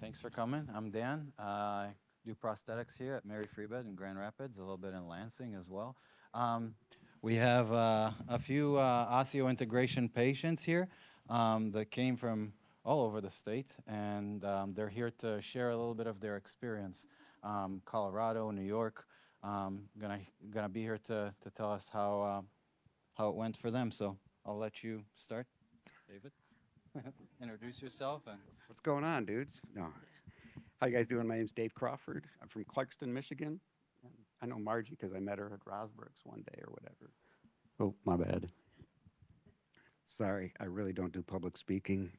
Thanks for coming. I'm Dan. I do prosthetics here at Mary Free Bed in Grand Rapids, a little bit in Lansing as well. Um, we have a few osseointegration patients here that came from all over the state, and they're here to share a little bit of their experience. Colorado, New York, gonna be here to tell us how it went for them. So I'll let you start, David. Introduce yourself and What's going on, dudes? No. How you guys doing? My name's Dave Crawford. I'm from Clarkston, Michigan. And I know Margie because I met her at Rosberg's one day or whatever. Oh, my bad. Sorry, I really don't do public speaking.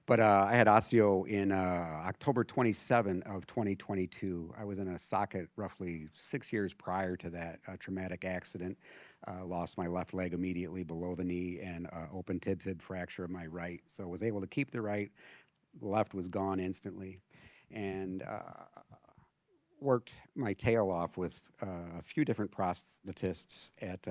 But I had osteo in October 27 of 2022. I was in a socket roughly 6 years prior to that, a traumatic accident. Lost my left leg immediately below the knee and open tib fib fracture of my right. So I was able to keep the right. The left was gone instantly. And worked my tail off with a few different prosthetists at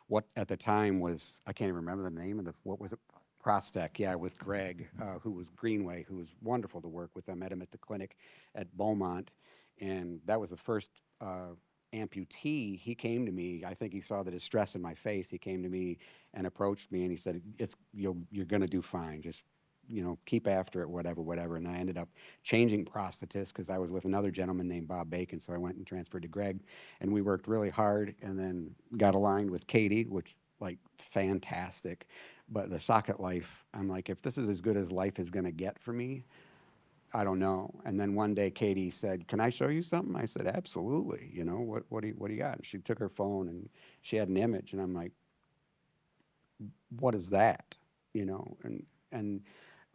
what at the time was, I can't even remember the name of the, what was it? Prostec, yeah, with Greg, who was Greenway, who was wonderful to work with. I met him at the clinic at Beaumont, and that was the first amputee. He came to me. I think he saw the distress in my face. He came to me and approached me, and he said, You're going to do fine. Just keep after it, whatever, whatever." And I ended up changing prosthetists because I was with another gentleman named Bob Bacon. So I went and transferred to Greg, and we worked really hard, and then got aligned with Katie, which like fantastic. But the socket life, I'm like, if this is as good as life is going to get for me, I don't know. And then one day Katie said, "Can I show you something?" I said, "Absolutely. What do you got?" And she took her phone and she had an image, and I'm like, "What is that?" And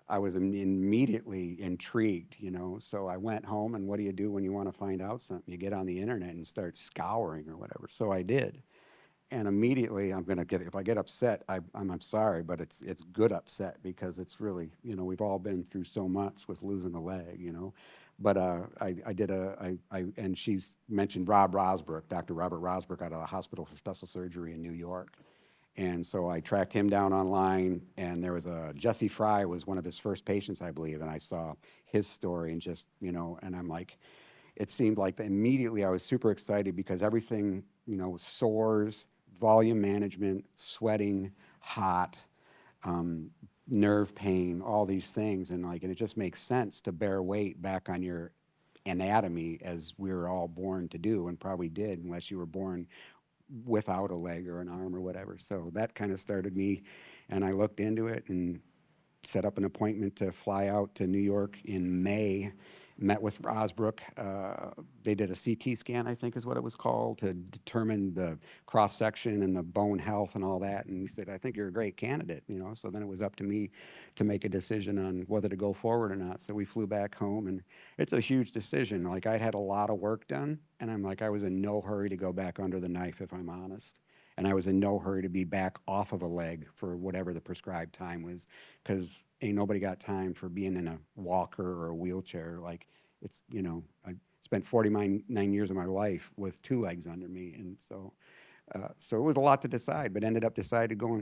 I was immediately intrigued. So I went home, and what do you do when you want to find out something? You get on the internet and start scouring or whatever. So I did, and immediately I'm gonna get. If I get upset, I'm sorry, but it's good upset because it's really, we've all been through so much with losing a leg. But I did and she's mentioned Rob Rosberg, Dr. Robert Rosberg, out of the Hospital for Special Surgery in New York. And so I tracked him down online, and there was a Jesse Fry was one of his first patients, I believe, and I saw his story and and I'm like, it seemed like immediately I was super excited because everything, sores, volume management, sweating, hot, um, nerve pain, all these things, and it just makes sense to bear weight back on your anatomy as we were all born to do, and probably did, unless you were born without a leg or an arm or whatever. So that kind of started me, and I looked into it and set up an appointment to fly out to New York in May. Met with Rosbrook. They did a CT scan, I think is what it was called, to determine the cross section and the bone health and all that. And he said, "I think you're a great candidate." So then it was up to me to make a decision on whether to go forward or not. So we flew back home, and it's a huge decision. Like, I'd had a lot of work done, and I'm like, I was in no hurry to go back under the knife, if I'm honest. And I was in no hurry to be back off of a leg for whatever the prescribed time was, because ain't nobody got time for being in a walker or a wheelchair. Like, I spent 49 years of my life with two legs under me, and so it was a lot to decide, but ended up decided to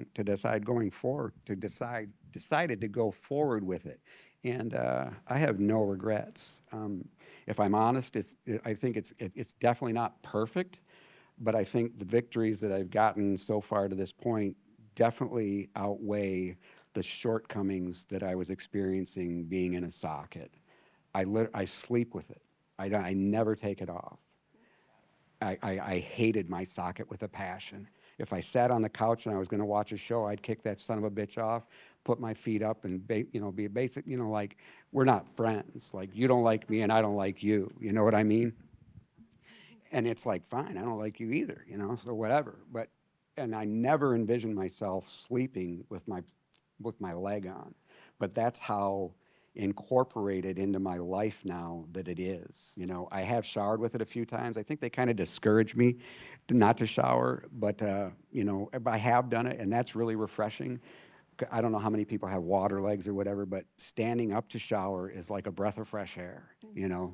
go forward with it, and I have no regrets. If I'm honest, I think it's definitely not perfect, but I think the victories that I've gotten so far to this point definitely outweigh the shortcomings that I was experiencing being in a socket. I sleep with it. I never take it off. I hated my socket with a passion. If I sat on the couch and I was going to watch a show, I'd kick that son of a bitch off, put my feet up, and be a basic. Like, we're not friends. Like, you don't like me, and I don't like you. You know what I mean? And it's like, fine, I don't like you either. So whatever. And I never envisioned myself sleeping with my leg on. But that's how incorporated into my life now that it is. I have showered with it a few times. I think they kind of discourage me not to shower, but I have done it, and that's really refreshing. I don't know how many people have water legs or whatever, but standing up to shower is like a breath of fresh air.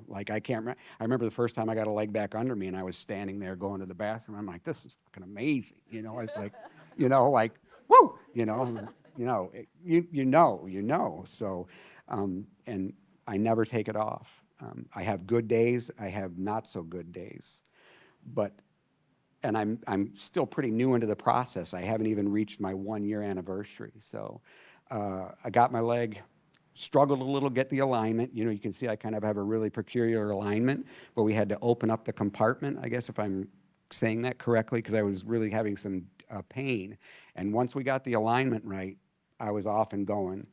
Like, I remember the first time I got a leg back under me, and I was standing there going to the bathroom. I'm like, this is fucking amazing. I was like, like, woo, you know, you know, you know. So, and I never take it off. I have good days, I have not so good days. But and I'm still pretty new into the process. I haven't even reached my 1 year anniversary. So I got my leg, struggled a little get the alignment. You know, you can see I kind of have a really peculiar alignment, but we had to open up the compartment, I guess if I'm saying that correctly, because I was really having some pain. And once we got the alignment right, I was off and going.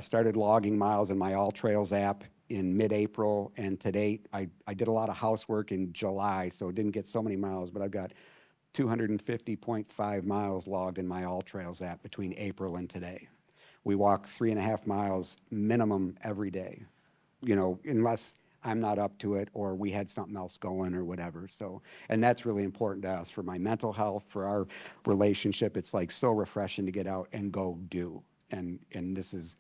Started logging miles in my All Trails app in mid-April, and to date, I did a lot of housework in July, so it didn't get so many miles, but I've got 250.5 miles logged in my All Trails app between April and today. We walk 3.5 miles minimum every day, you know, unless I'm not up to it or we had something else going or whatever. So, and that's really important to us for my mental health, for our relationship. It's like so refreshing to get out and go do. And this is,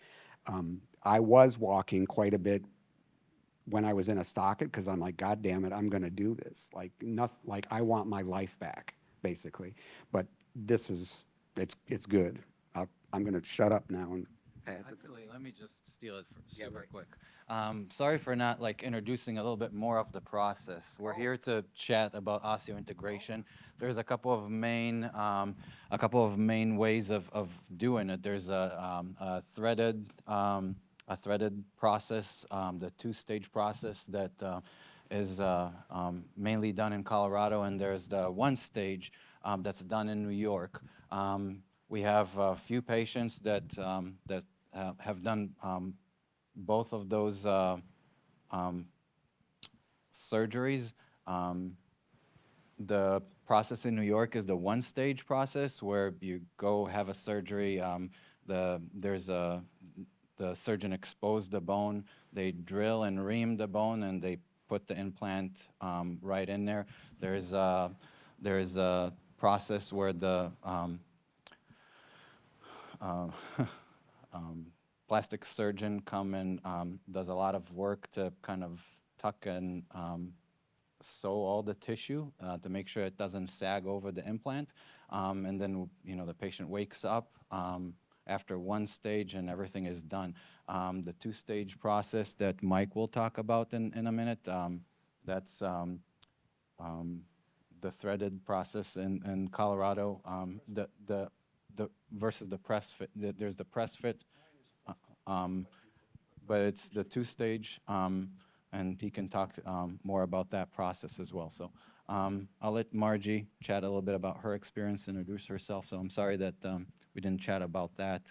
I was walking quite a bit when I was in a socket because I'm like, God damn it, I'm going to do this. Like nothing, like I want my life back, basically. But this is, it's good. I'm going to shut up now and pass it. Actually, let me just steal it for Yeah, super right. quick. Sorry for not like introducing a little bit more of the process. We're here to chat about osseointegration. There's a couple of main ways of doing it. There's a threaded process, the two-stage process that is mainly done in Colorado, and there's the one stage that's done in New York. We have a few patients that have done both of those um, surgeries. Um, the process in New York is the one-stage process where you go have a surgery. The surgeon exposed the bone. They drill and ream the bone, and they put the implant right in there. There's a process where the uh, um, plastic surgeon come and does a lot of work to kind of tuck and sew all the tissue to make sure it doesn't sag over the implant. And then, you know, the patient wakes up after one stage and everything is done. The two-stage process that Mike will talk about in a minute, that's um, the threaded process in Colorado. The versus the press fit. There's the press fit, uh, um, but it's the two-stage, and he can talk more about that process as well. So I'll let Margie chat a little bit about her experience, introduce herself. So I'm sorry that we didn't chat about that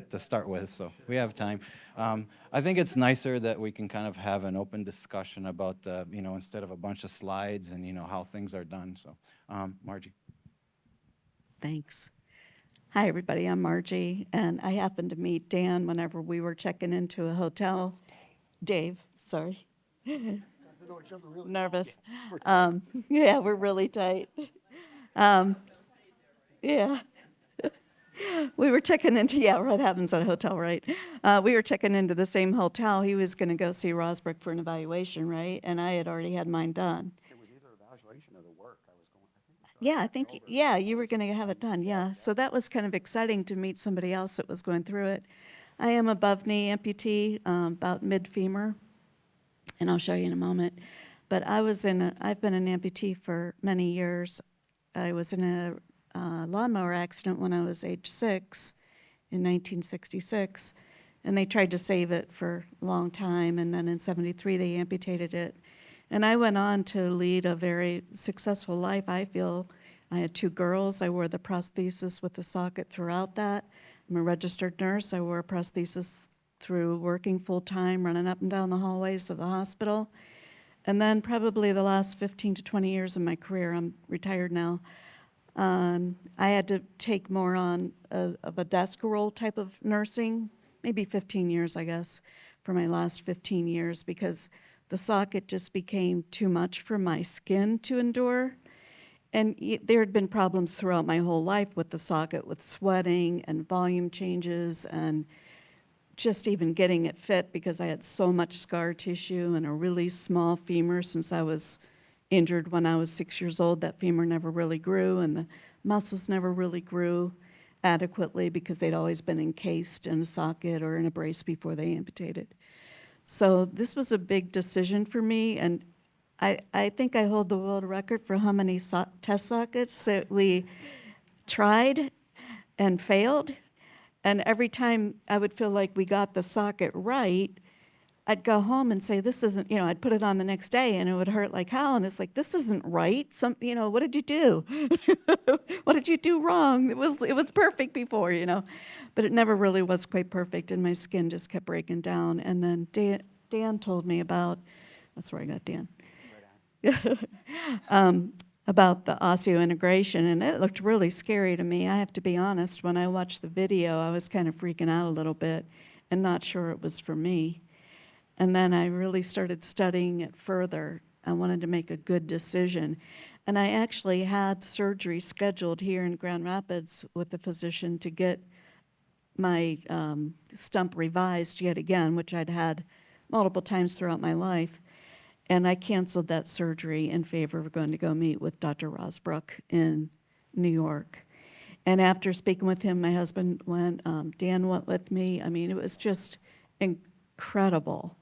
to start with. So we have time. I think it's nicer that we can kind of have an open discussion about, you know, instead of a bunch of slides and, you know, how things are done. So Margie. Thanks. Hi, everybody. I'm Margie, and I happened to meet Dan whenever we were checking into a hotel. Dave, sorry. Nervous. Yeah, we're really tight. Um, yeah. We were checking into, yeah, what happens at a hotel, right? We were checking into the same hotel. He was going to go see Rosberg for an evaluation, right? And I had already had mine done. It was either evaluation or the work. I was going, I think we started Yeah, I in think, October. yeah, you were going to have it done. Yeah. So that was kind of exciting to meet somebody else that was going through it. I am above knee amputee, about mid femur, and I'll show you in a moment. But I've been an amputee for many years. I was in a lawnmower accident when I was age 6 in 1966, and they tried to save it for a long time, and then in 73 they amputated it. And I went on to lead a very successful life, I feel. I had 2 girls. I wore the prosthesis with the socket throughout that. I'm a registered nurse. I wore a prosthesis through working full-time, running up and down the hallways of the hospital. And then probably the last 15 to 20 years of my career, I'm retired now, I had to take more on of a desk role type of nursing, maybe 15 years, I guess, for my last 15 years, because the socket just became too much for my skin to endure. And there had been problems throughout my whole life with the socket, with sweating and volume changes and just even getting it fit because I had so much scar tissue and a really small femur since I was injured when I was 6 years old. That femur never really grew, and the muscles never really grew adequately because they'd always been encased in a socket or in a brace before they amputated. So this was a big decision for me, and I think I hold the world record for how many test sockets that we tried and failed. And every time I would feel like we got the socket right, I'd go home and say, this isn't, I'd put it on the next day and it would hurt like hell. And it's like, this isn't right. What did you do? What did you do wrong? It was perfect before. But it never really was quite perfect. And my skin just kept breaking down. And then Dan told me about, that's where I got Dan. About the osseointegration, and it looked really scary to me. I have to be honest, when I watched the video, I was kind of freaking out a little bit and not sure it was for me. And then I really started studying it further. I wanted to make a good decision. And I actually had surgery scheduled here in Grand Rapids with the physician to get my stump revised yet again, which I'd had multiple times throughout my life. And I canceled that surgery in favor of going to go meet with Dr. Rosbrook in New York. And after speaking with him, my husband went, Dan went with me. I mean, it was just incredible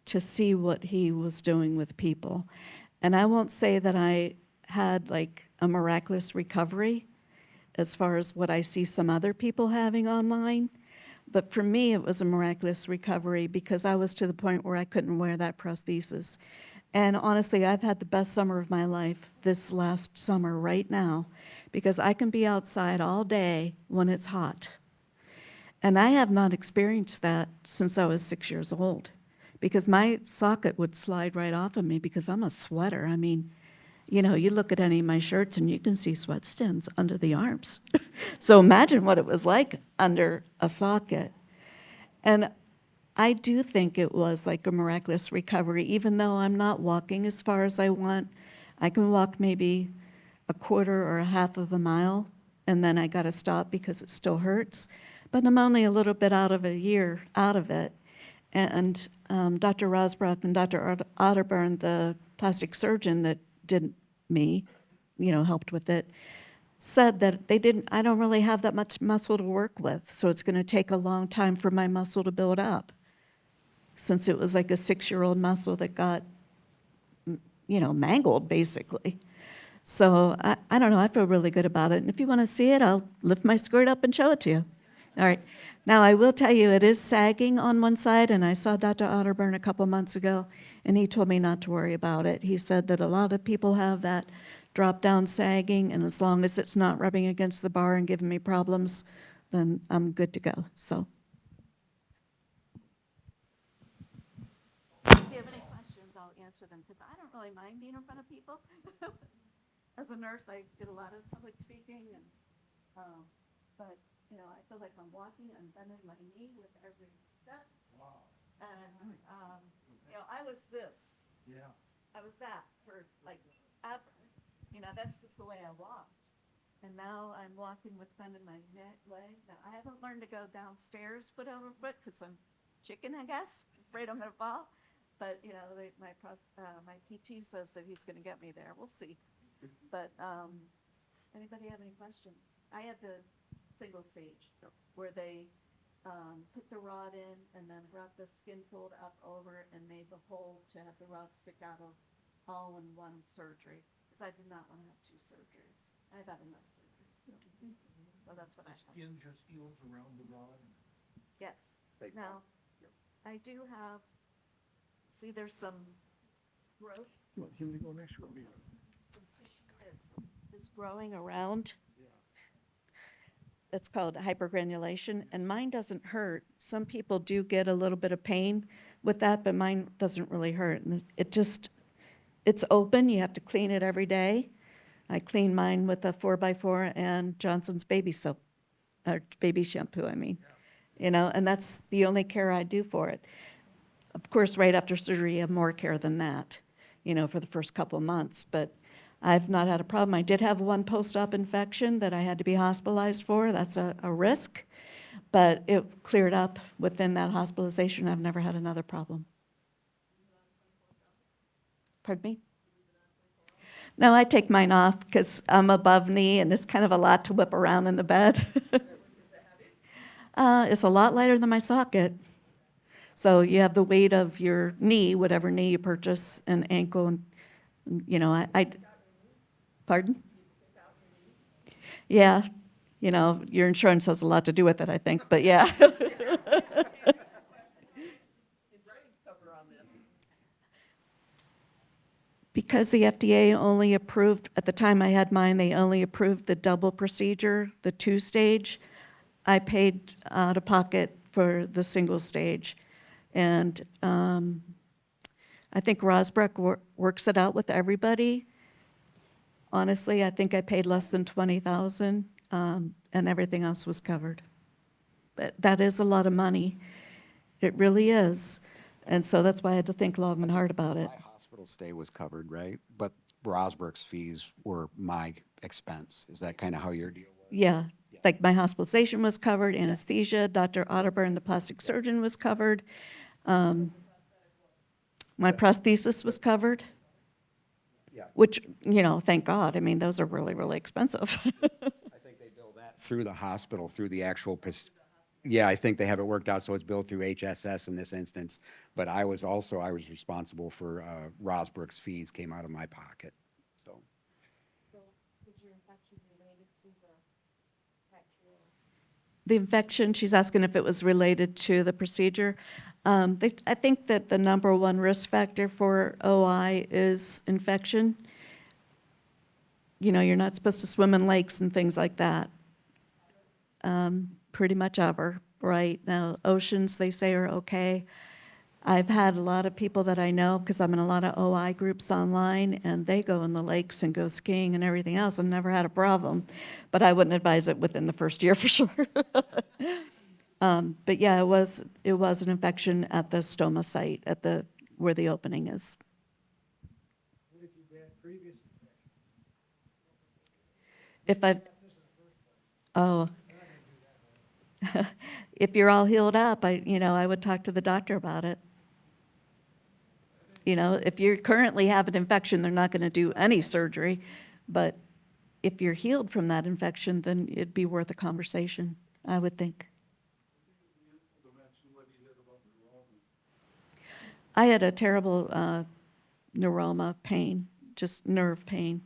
to see what he was doing with people. And I won't say that I had like a miraculous recovery as far as what I see some other people having online. But for me, it was a miraculous recovery because I was to the point where I couldn't wear that prosthesis. And honestly, I've had the best summer of my life this last summer right now because I can be outside all day when it's hot. And I have not experienced that since I was 6 years old because my socket would slide right off of me because I'm a sweater. I mean, you look at any of my shirts and you can see sweat stains under the arms. So imagine what it was like under a socket. And I do think it was like a miraculous recovery, even though I'm not walking as far as I want. I can walk maybe a quarter or a half of a mile, and then I got to stop because it still hurts. But I'm only a little bit out of a year out of it. And Dr. Rosbrock and Dr. Otterburn, the plastic surgeon that did me, helped with it, said that I don't really have that much muscle to work with, so it's going to take a long time for my muscle to build up, since it was like a 6-year-old muscle that got, mangled basically. So I don't know, I feel really good about it. And if you want to see it, I'll lift my skirt up and show it to you. All right. Now, I will tell you, it is sagging on one side, and I saw Dr. Otterburn a couple months ago, and he told me not to worry about it. He said that a lot of people have that drop-down sagging, and as long as it's not rubbing against the bar and giving me problems, then I'm good to go. So, if you have any questions, I'll answer them, because I don't really mind being in front of people. As a nurse, I did a lot of public speaking, and but I feel like I'm walking and bending my knee with every step. And I was this. Yeah. I was that for like ever. That's just the way I walked. And now I'm walking with bending my leg. Now I haven't learned to go downstairs foot over foot because I'm chicken, I guess. Afraid I'm gonna fall. But my PT says that he's gonna get me there. We'll see. But anybody have any questions? I had the single stage where they put the rod in and then brought the skin fold up over it and made the hole to have the rod stick out of all in one surgery. Because I did not want to have 2 surgeries. I've had enough surgeries. So that's what I have. Skin just heals around the rod. Yes. Now, I do have, see there's some growth, You want him to go next or me? some tissue that's growing around. It's called hypergranulation, and mine doesn't hurt. Some people do get a little bit of pain with that, but mine doesn't really hurt. And it's open. You have to clean it every day. I clean mine with a 4x4 and Johnson's baby soap, or baby shampoo, I mean. And that's the only care I do for it. Of course, right after surgery, you have more care than that, for the first couple of months. But I've not had a problem. I did have one post-op infection that I had to be hospitalized for. That's a risk. But it cleared up within that hospitalization. I've never had another problem. Pardon me? No, I take mine off because I'm above knee and it's kind of a lot to whip around in the bed. It's a lot lighter than my socket. So you have the weight of your knee, whatever knee you purchase, and ankle, and, pardon? Yeah, your insurance has a lot to do with it, I think, but yeah. Because the FDA only approved, at the time I had mine, they only approved the double procedure, the two-stage. I paid out of pocket for the single stage. And I think Rosbrook works it out with everybody. Honestly, I think I paid less than 20,000, and everything else was covered. But that is a lot of money. It really is. And so that's why I had to think long and hard about it. My hospital stay was covered, right? But Rosberg's fees were my expense. Is that kind of how your deal was? Yeah, like my hospitalization was covered, anesthesia, Dr. Otterburn, the plastic surgeon, was covered. Um, My prosthesis was covered, Yeah. which, thank God. I mean, those are really, really expensive. I think they bill that through the hospital, through the actual, yeah, I think they have it worked out, so it's billed through HSS in this instance. But I was responsible for, Rosberg's fees came out of my pocket, so. The infection, she's asking if it was related to the procedure. I think that the number one risk factor for OI is infection. You're not supposed to swim in lakes and things like that. Pretty much ever, right? Now, oceans, they say, are okay. I've had a lot of people that I know, because I'm in a lot of OI groups online, and they go in the lakes and go skiing and everything else and never had a problem. But I wouldn't advise it within the first year for sure. But yeah, it was an infection at the stoma site, where the opening is. What if you've had previous If I, oh, if you're all healed up, I would talk to the doctor about it. If you currently have an infection, they're not going to do any surgery. But if you're healed from that infection, then it'd be worth a conversation, I would think. I had a terrible neuroma pain, just nerve pain.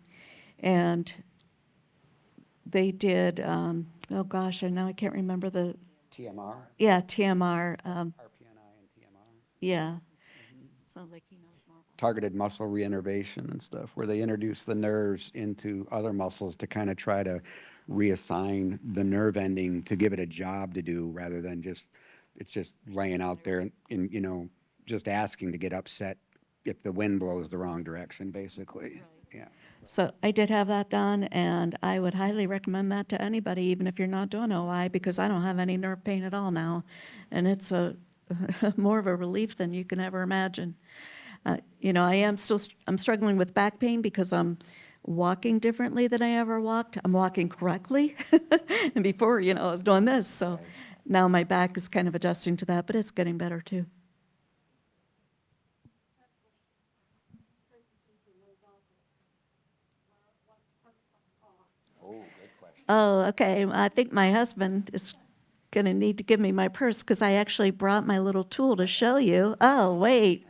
And they did, oh gosh, and now I can't remember TMR, yeah, TMR. RPNI and TMR. Yeah. Sounds like he knows more about Targeted muscle reinnervation and stuff, where they introduce the nerves into other muscles to kind of try to reassign the nerve ending to give it a job to do rather than it's just laying out there and just asking to get upset if the wind blows the wrong direction, basically. Yeah. So I did have that done, and I would highly recommend that to anybody, even if you're not doing OI, because I don't have any nerve pain at all now, and it's more of a relief than you can ever imagine. I'm struggling with back pain because I'm walking differently than I ever walked. I'm walking correctly, and before, I was doing this, so now my back is kind of adjusting to that, but it's getting better too. Oh, good question. Oh, okay. I think my husband is going to need to give me my purse because I actually brought my little tool to show you. Oh, wait.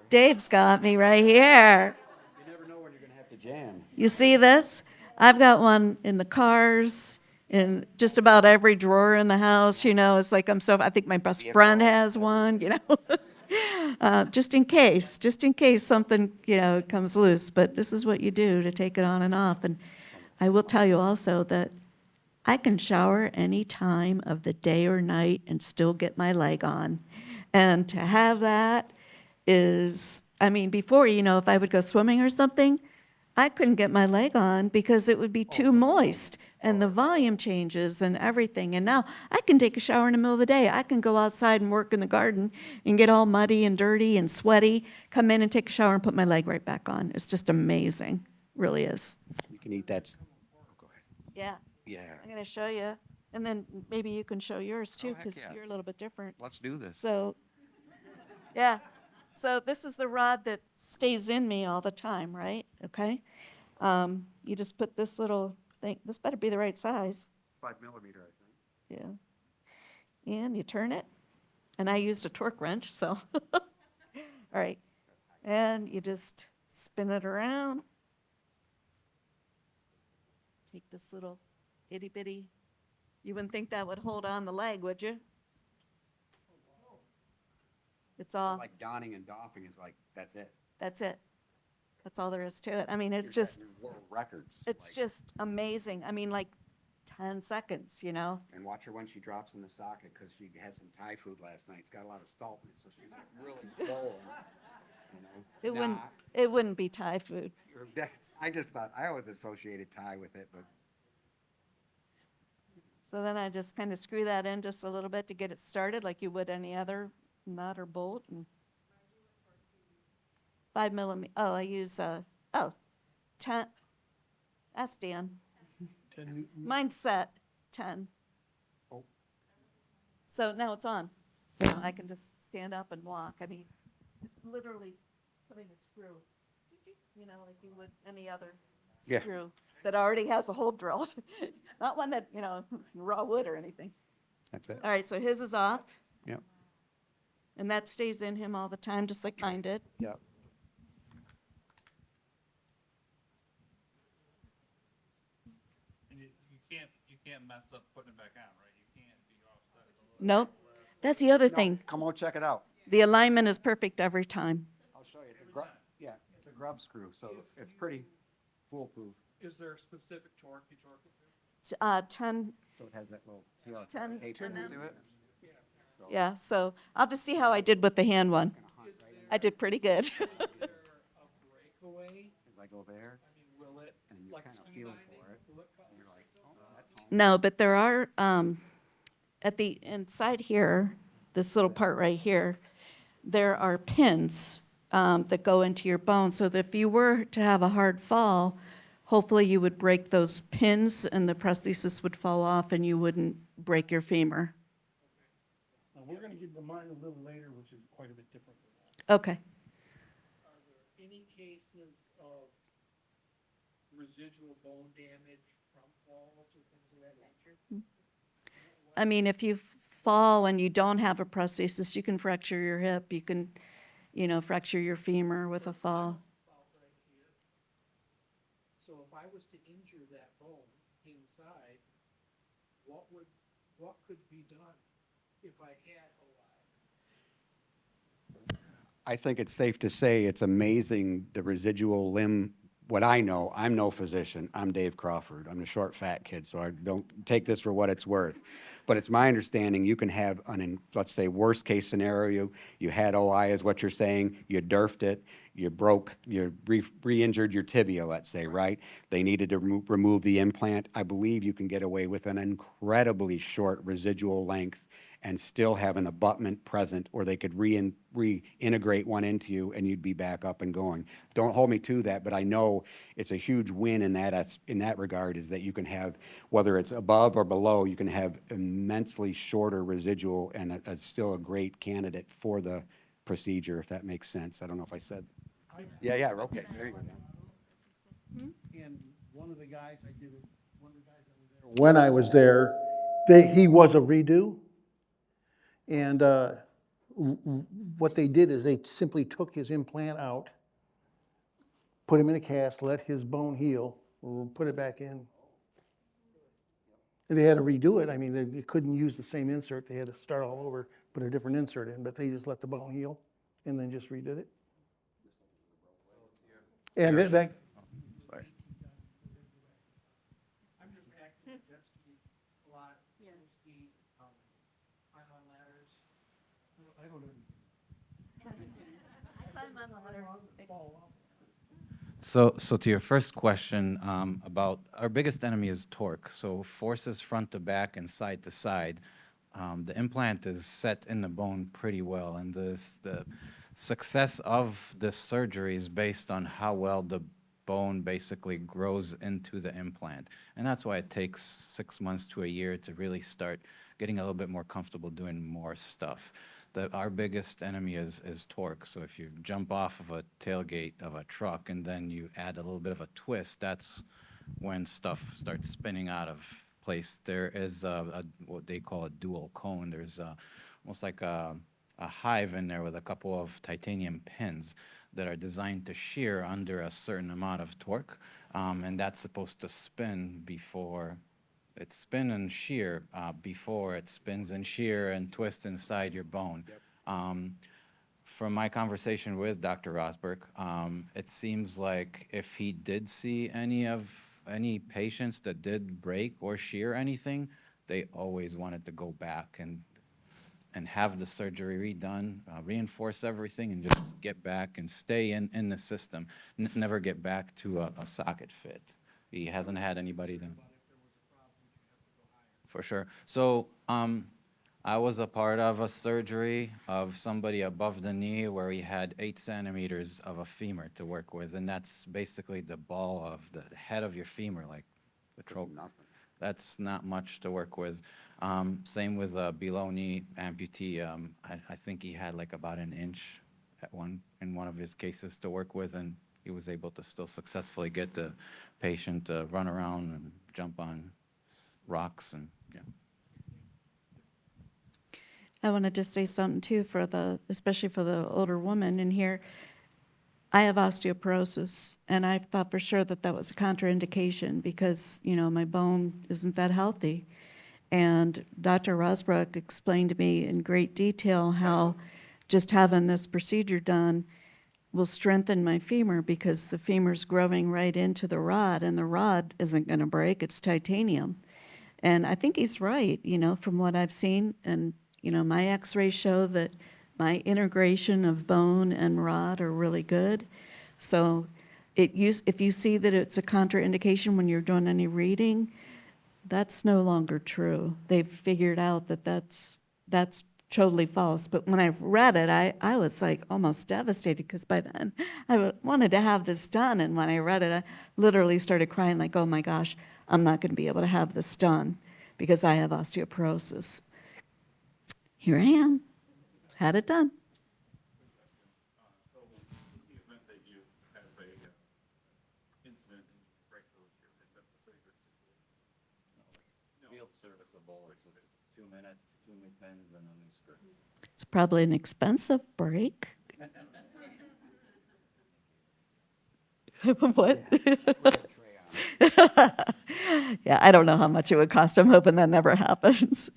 Dave's got me right here. You never know when you're going to have to jam. You see this? I've got one in the cars, in just about every drawer in the house. It's like I think my best friend has one, just in case something, comes loose. But this is what you do to take it on and off. And I will tell you also that I can shower any time of the day or night and still get my leg on. And to have that before, if I would go swimming or something, I couldn't get my leg on because it would be too moist and the volume changes and everything. And now I can take a shower in the middle of the day. I can go outside and work in the garden and get all muddy and dirty and sweaty, come in and take a shower and put my leg right back on. It's just amazing. Really is. You can eat that. Oh, go ahead. Yeah. Yeah. I'm going to show you. And then maybe you can show yours too, heck because yeah. you're a little bit different. Let's do this. So, yeah. So this is the rod that stays in me all the time, right? Okay. You just put this little thing. This better be the right size. 5 millimeter, I think. Yeah. And you turn it. And I used a torque wrench, so. All right. And you just spin it around. Take this little itty bitty, you wouldn't think that would hold on the leg, would you? It's all, Like donning and doffing is like, that's it. that's it. That's all there is to it. I mean, it's You're just, setting world records. it's like- just amazing. I mean, like 10 seconds, you know? And watch her when she drops in the socket, because she had some Thai food last night. It's got a lot of salt in it, so she's like really full. You know? It Nah, wouldn't, it wouldn't be Thai food. I just thought, I always associated Thai with it, but So then I just kind of screw that in just a little bit to get it started like you would any other nut or bolt. And 5 millimeter, oh, I use, 10, ask Dan. 10 Newton. Mine's set 10. Oh. So now it's on. You know, I can just stand up and walk. I mean, it's literally putting a screw, you know, like you would any other Yeah. screw that already has a hole drilled. Not one that, you know, raw wood or anything. that's it. All right, so his is off. Yep. And that stays in him all the time, just like mine did. Yep. And you can't mess up putting it back on, right? You can't be offset a little. Nope. That's the other No, thing. come on, check it out. The alignment is perfect every time. I'll show you. It's a grub, yeah, it's a grub screw, so it's pretty foolproof. Is there a specific torque you torque it to? 10, So it has that little, see how it's 10, taped 10 into it? yeah, so I'll just see how I did with the hand one. I did pretty good. Is there a breakaway? As I go there, I mean, will it, and you're like kind of ski feeling binding, for it, will it cut and you're like, oh, that's home. No, but there are, at the inside here, this little part right here, there are pins that go into your bone, so that if you were to have a hard fall, hopefully you would break those pins and the prosthesis would fall off and you wouldn't break your femur. Now, we're gonna get to mine a little later, which is quite a bit different than that. Okay. Are there any cases of residual bone damage from falls or things of that nature? I mean, if you fall and you don't have a prosthesis, you can fracture your hip, you can, you know, fracture your femur with a fall. About right here. So if I was to injure that bone inside, what could be done if I had OI? I think it's safe to say it's amazing the residual limb. What I know, I'm no physician. I'm Dave Crawford. I'm a short, fat kid, so I don't take this for what it's worth. But it's my understanding you can have let's say, worst case scenario, you had OI, is what you're saying, you durfed it, you re-injured your tibia, let's say, right? They needed to remove the implant. I believe you can get away with an incredibly short residual length and still have an abutment present, or they could reintegrate one into you and you'd be back up and going. Don't hold me to that, but I know it's a huge win in that regard, is that you can have, whether it's above or below, you can have immensely shorter residual and still a great candidate for the procedure, if that makes sense. I don't know if I said. Yeah, okay, there you go. And one of the guys I did it, one of the guys that was there. When I was there, he was a redo. And what they did is they simply took his implant out, put him in a cast, let his bone heal, put it back in. And they had to redo it. I mean, they couldn't use the same insert. They had to start all over, put a different insert in, but they just let the bone heal and then just redid it. And that Sorry. I'm just active, jet ski a lot, snow ski, climb on ladders. I don't know. So to your first question about our biggest enemy is torque. So forces front to back and side to side. The implant is set in the bone pretty well, and the success of this surgery is based on how well the bone basically grows into the implant. And that's why it takes 6 months to a year to really start getting a little bit more comfortable doing more stuff. Our biggest enemy is torque. So if you jump off of a tailgate of a truck and then you add a little bit of a twist, that's when stuff starts spinning out of place. There is what they call a dual cone. There's almost like a hive in there with a couple of titanium pins that are designed to shear under a certain amount of torque, and that's supposed to spin before it spin and shear before it spins and shear and twist inside your bone. Um, from my conversation with Dr. Rosberg, it seems like if he did see any patients that did break or shear anything, they always wanted to go back and have the surgery redone, reinforce everything, and just get back and stay in the system. Never get back to a socket fit. He hasn't had anybody to. For sure. So, I was a part of a surgery of somebody above the knee where he had 8 centimeters of a femur to work with, and that's basically the ball of the head of your femur, like the trope. Nothing. That's not much to work with. Same with a below knee amputee. I think he had like about an inch in one of his cases to work with, and he was able to still successfully get the patient to run around and jump on rocks and yeah. I want to just say something too especially for the older woman in here. I have osteoporosis, and I thought for sure that that was a contraindication because, my bone isn't that healthy. And Dr. Rosbrook explained to me in great detail how just having this procedure done will strengthen my femur because the femur's growing right into the rod, and the rod isn't going to break, it's titanium. And I think he's right, from what I've seen. And, my x-rays show that my integration of bone and rod are really good. So if you see that it's a contraindication when you're doing any reading, that's no longer true. They've figured out that that's totally false. But when I read it, I was like almost devastated because by then I wanted to have this done. And when I read it, I literally started crying like, oh my gosh, I'm not going to be able to have this done because I have osteoporosis. Here I am, had it done. So in the event that you have a incident and you break those, is that the safer situation? No. Field serviceable, it's just 2 minutes, 2 pins, and a new screw. It's probably an expensive break. What? Yeah, I don't know how much it would cost. I'm hoping that never happens.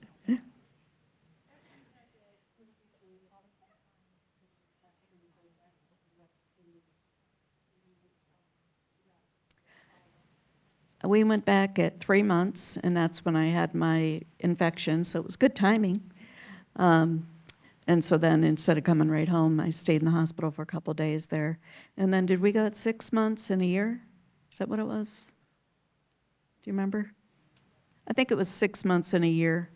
We went back at 3 months, and that's when I had my infection, so it was good timing. And so then instead of coming right home, I stayed in the hospital for a couple days there. And then did we go at 6 months and a year? Is that what it was? Do you remember? I think it was 6 months and a year.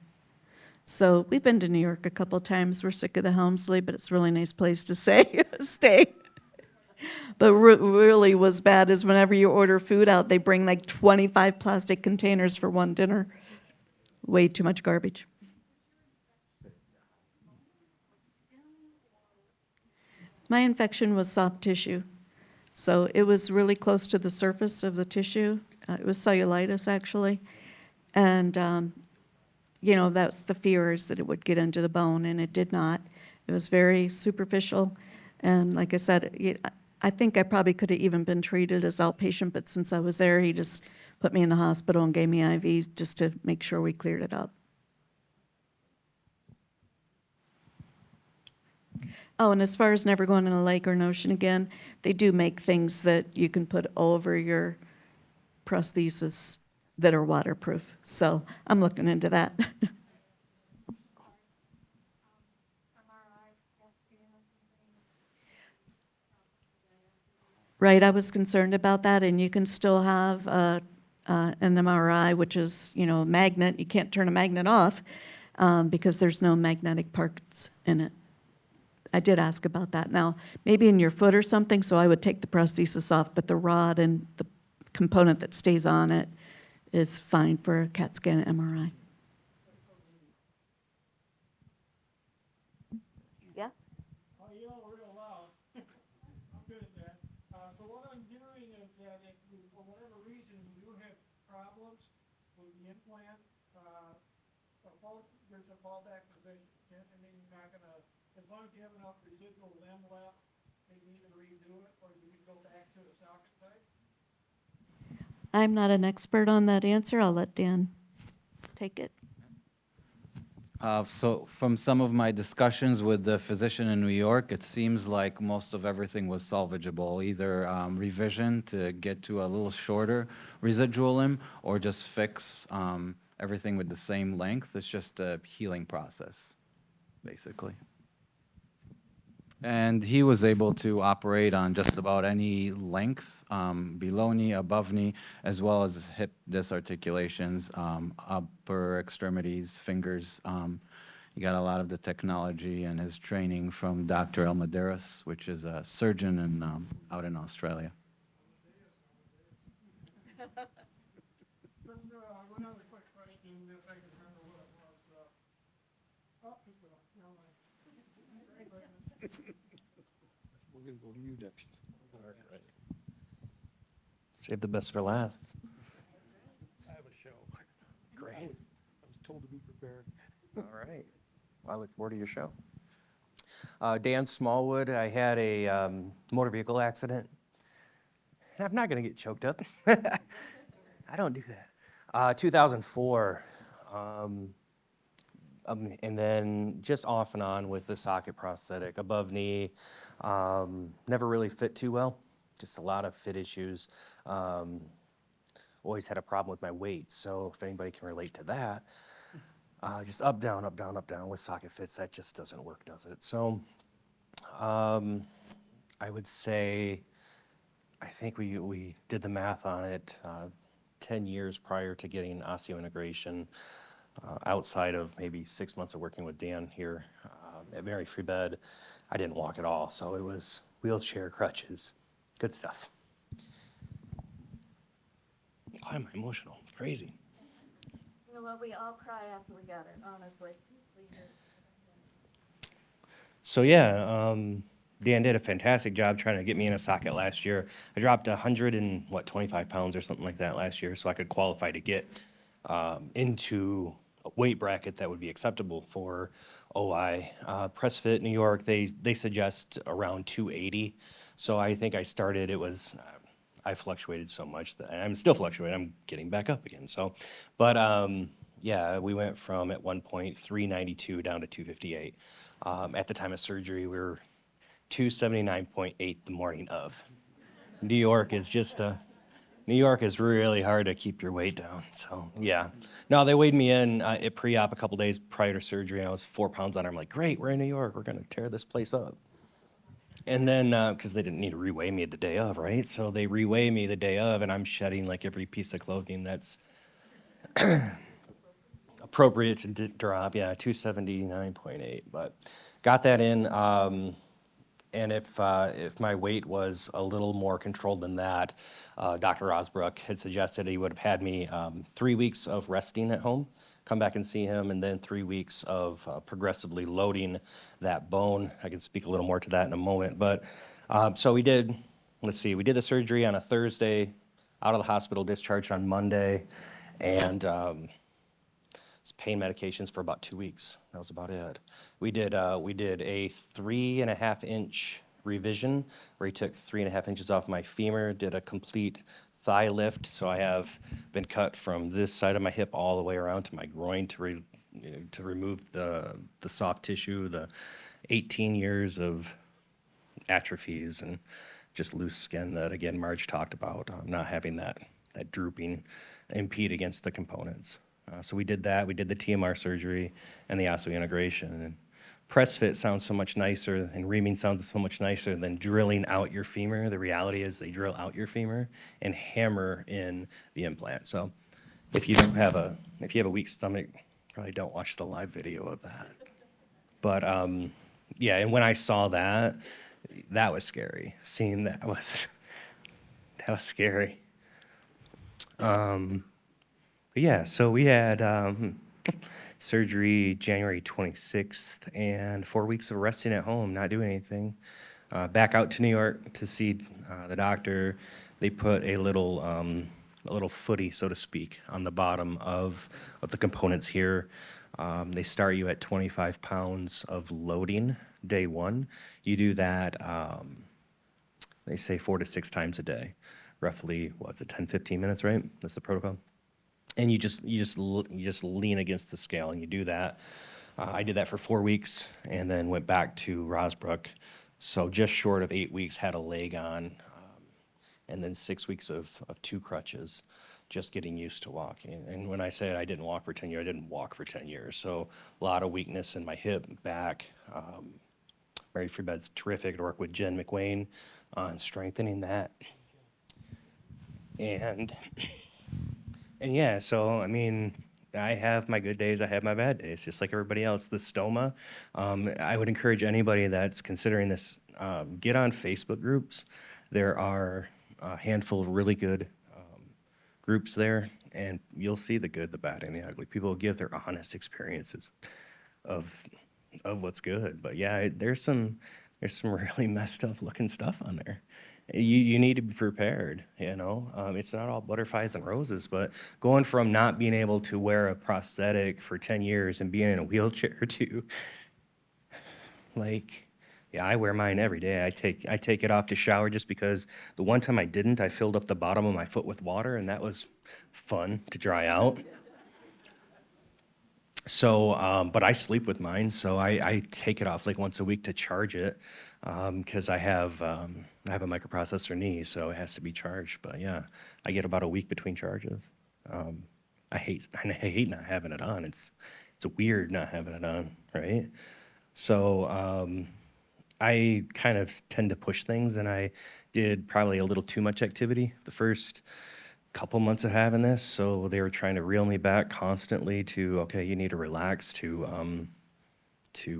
So we've been to New York a couple times. We're sick of the Helmsley, but it's a really nice place to stay. But really was bad is whenever you order food out, they bring like 25 plastic containers for one dinner. Way too much garbage. My infection was soft tissue. So it was really close to the surface of the tissue. It was cellulitis, actually. And, that's the fear is that it would get into the bone, and it did not. It was very superficial. And like I said, I think I probably could have even been treated as outpatient, but since I was there, he just put me in the hospital and gave me IVs just to make sure we cleared it up. Oh, and as far as never going in a lake or an ocean again, they do make things that you can put over your prosthesis that are waterproof. So I'm looking into that. Right, I was concerned about that, and you can still have an MRI, which is, a magnet. You can't turn a magnet off because there's no magnetic parts in it. I did ask about that. Now, maybe in your foot or something, so I would take the prosthesis off, but the rod and the component that stays on it is fine for a CAT scan and MRI. Yeah. Oh, you know, real loud. I'm good at that. So what I'm hearing is that if you, for whatever reason, you do have problems with the implant, there's a fallback position. I mean, you're not gonna, as long as you have enough residual limb left, maybe you can redo it, or you can go back to the socket type. I'm not an expert on that answer. I'll let Dan take it. So from some of my discussions with the physician in New York, it seems like most of everything was salvageable, either revision to get to a little shorter residual limb, or just fix everything with the same length. It's just a healing process, basically. And he was able to operate on just about any length, below knee, above knee, as well as hip disarticulations, upper extremities, fingers. He got a lot of the technology and his training from Dr. Elmaderis, which is a surgeon out in Australia. Just, one other quick question, if I can remember what it was, oh, just a, never mind. We're gonna go to you next. Save the best for last. I have a show. Great. I was told to be prepared. All right. Well, I look forward to your show. Dan Smallwood, I had a motor vehicle accident. I'm not going to get choked up. I don't do that. 2004. And then just off and on with the socket prosthetic, above knee. Never really fit too well. Just a lot of fit issues. Always had a problem with my weight. So if anybody can relate to that, just up, down, up, down, up, down with socket fits, that just doesn't work, does it? So I would say, I think we did the math on it 10 years prior to getting osseointegration, outside of maybe 6 months of working with Dan here at Mary Free Bed. I didn't walk at all, so it was wheelchair, crutches, good stuff. Why am I emotional? Crazy. You know what? We all cry after we got it, honestly. So yeah, Dan did a fantastic job trying to get me in a socket last year. I dropped 25 pounds or something like that last year, so I could qualify to get into a weight bracket that would be acceptable for OI. Press Fit New York, they suggest around 280. So I think I started. I fluctuated so much that I'm still fluctuating. I'm getting back up again. So, but yeah, we went from at one point 392 down to 258. At the time of surgery, we were 279.8 the morning of. New York is just New York is really hard to keep your weight down. So yeah, no, they weighed me in at pre-op a couple days prior to surgery. And I was 4 pounds on. I'm like, great, we're in New York. We're gonna tear this place up. And then, because they didn't need to reweigh me the day of, right? So they reweigh me the day of, and I'm shedding like every piece of clothing that's appropriate to drop. Yeah, 279.8. But got that in. And if my weight was a little more controlled than that, Dr. Osbrook had suggested he would have had me 3 weeks of resting at home, come back and see him, and then 3 weeks of progressively loading that bone. I can speak a little more to that in a moment. But so we did the surgery on a Thursday, out of the hospital, discharged on Monday, and pain medications for about 2 weeks. That was about it. We did a 3.5-inch revision where he took 3.5 inches off my femur, did a complete thigh lift. So I have been cut from this side of my hip all the way around to my groin to remove the soft tissue, the 18 years of atrophies and just loose skin that, again, Marge talked about, not having that drooping impede against the components. So we did that. We did the TMR surgery and the osseointegration. And press fit sounds so much nicer, and reaming sounds so much nicer than drilling out your femur. The reality is they drill out your femur and hammer in the implant. So if you have a weak stomach, probably don't watch the live video of that. But yeah, and when I saw that, that was scary. Seeing that was scary. But yeah, so we had surgery January 26th and 4 weeks of resting at home, not doing anything. Back out to New York to see the doctor. They put a little footy, so to speak, on the bottom of the components here. They start you at 25 pounds of loading day one. You do that, they say 4 to 6 times a day, roughly, what's it, 10, 15 minutes, right? That's the protocol. And you just lean against the scale and you do that. I did that for 4 weeks and then went back to Rosbrook. So just short of 8 weeks, had a leg on, and then 6 weeks of two crutches, just getting used to walking. And when I say I didn't walk for 10 years, I didn't walk for 10 years. So a lot of weakness in my hip, back. Mary Freebed's terrific to work with Jen McWayne on strengthening that. And and yeah, so I mean, I have my good days, I have my bad days, just like everybody else. The stoma, I would encourage anybody that's considering this, get on Facebook groups. There are a handful of really good groups there, and you'll see the good, the bad, and the ugly. People give their honest experiences of what's good. But yeah, there's some really messed up looking stuff on there. You need to be prepared, you know. It's not all butterflies and roses, but going from not being able to wear a prosthetic for 10 years and being in a wheelchair to like, yeah, I wear mine every day. I take it off to shower just because the one time I didn't, I filled up the bottom of my foot with water, and that was fun to dry out. So, but I sleep with mine, so I take it off like once a week to charge it, because I have a microprocessor knee, so it has to be charged. But yeah, I get about a week between charges. Um, I hate not having it on. It's weird not having it on, right? So I kind of tend to push things, and I did probably a little too much activity the first couple months of having this, so they were trying to reel me back constantly to, okay, you need to relax, to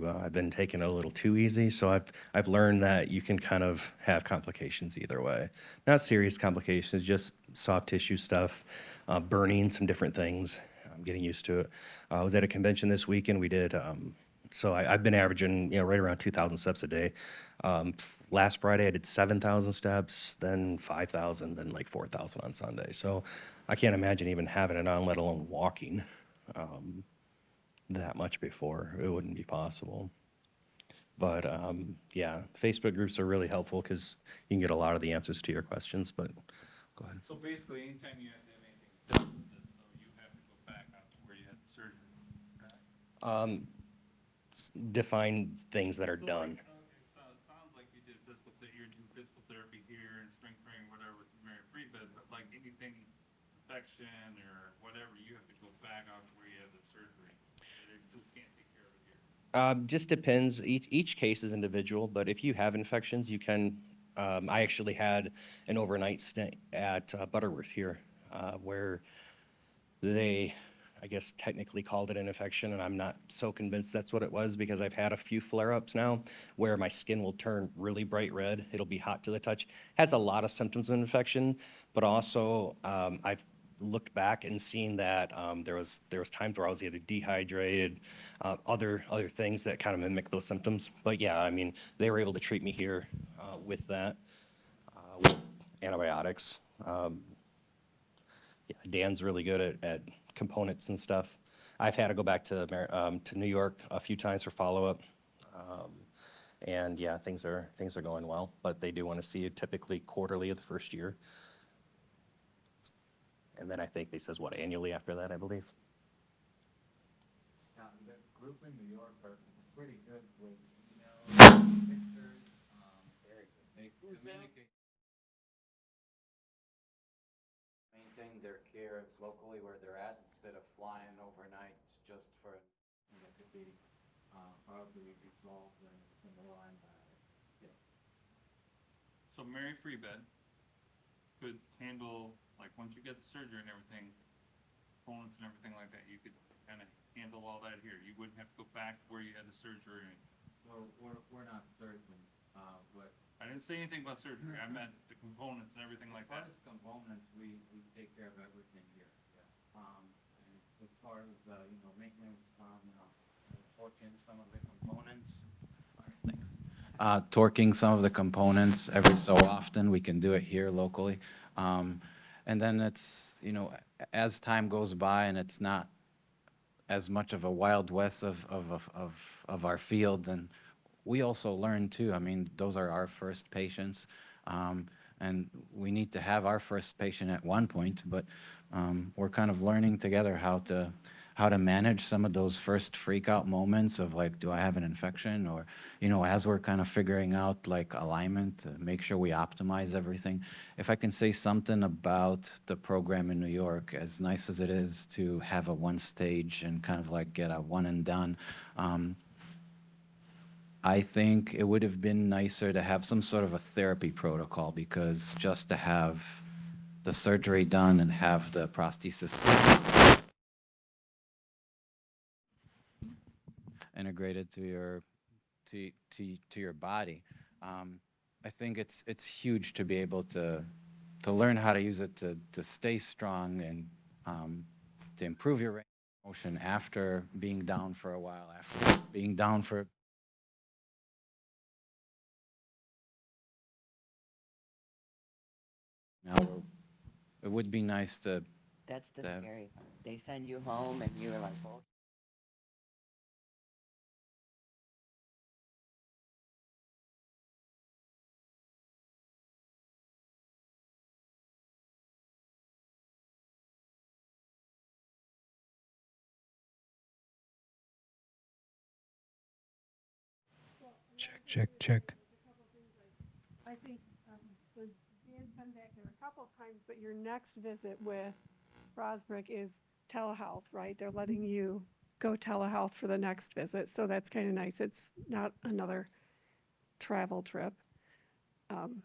I've been taking it a little too easy, so I've learned that you can kind of have complications either way. Not serious complications, just soft tissue stuff, burning, some different things. I'm getting used to it. I was at a convention this weekend. We did, so I've been averaging, right around 2,000 steps a day. Last Friday I did 7,000 steps, then 5,000, then like 4,000 on Sunday. So I can't imagine even having it on, let alone walking. Um, that much before. It wouldn't be possible. But yeah, Facebook groups are really helpful because you can get a lot of the answers to your questions. But go ahead. So basically, anytime you have to have anything done with this, though, you have to go back out to where you had the surgery, correct? Define things that are So done. like, okay, so it sounds like you did you're doing physical therapy here and strength training, whatever, with Mary Freebed, but like anything, infection or whatever, you have to go back out to where you had the surgery. They just can't take care of it here. Just depends. Each case is individual, but if you have infections, you can. I actually had an overnight stay at Butterworth here, where they, I guess, technically called it an infection, and I'm not so convinced that's what it was because I've had a few flare-ups now where my skin will turn really bright red. It'll be hot to the touch. Has a lot of symptoms of infection, but also I've looked back and seen that there was times where I was either dehydrated, other things that kind of mimic those symptoms. But yeah, I mean, they were able to treat me here with that, with antibiotics. Yeah, Dan's really good at components and stuff. I've had to go back to New York a few times for follow-up. Um, and yeah, things are going well, but they do want to see you typically quarterly of the first year. And then I think they says what, annually after that, I believe. Yeah, the group in New York are pretty good with emails, pictures, very good. They communicate, maintain their care locally where they're at instead of flying overnight just for, that could be probably resolved in single antibiotic. So Mary Freebed could handle, like, once you get the surgery and everything, components and everything like that, you could kind of handle all that here. You wouldn't have to go back where you had the surgery. So we're not surgeons, but I didn't say anything about surgery. I meant the components and everything like as far that. as components, we take care of everything here, yeah. And as far as, maintenance on, torquing some of the components. All right, thanks. Torquing some of the components every so often, we can do it here locally. And then it's, as time goes by and it's not as much of a wild west of our field, and we also learn too. I mean, those are our first patients, um, and we need to have our first patient at one point, but we're kind of learning together how to manage some of those first freak out moments of like, do I have an infection? Or, as we're kind of figuring out like alignment to make sure we optimize everything. If I can say something about the program in New York, as nice as it is to have a one stage and kind of like get a one and done, I think it would have been nicer to have some sort of a therapy protocol, because just to have the surgery done and have the prosthesis integrated to your body. Um, I think it's huge to be able to learn how to use it to stay strong and to improve your range of motion after being down for a while, after being down for now. It would be nice That's the to have, scary part. They send you home and you're like, oh. Check, check, check. I think, so Dan's been back there a couple of times, but your next visit with Rosbrick is telehealth, right? They're letting you go telehealth for the next visit, so that's kind of nice. It's not another travel trip. Um,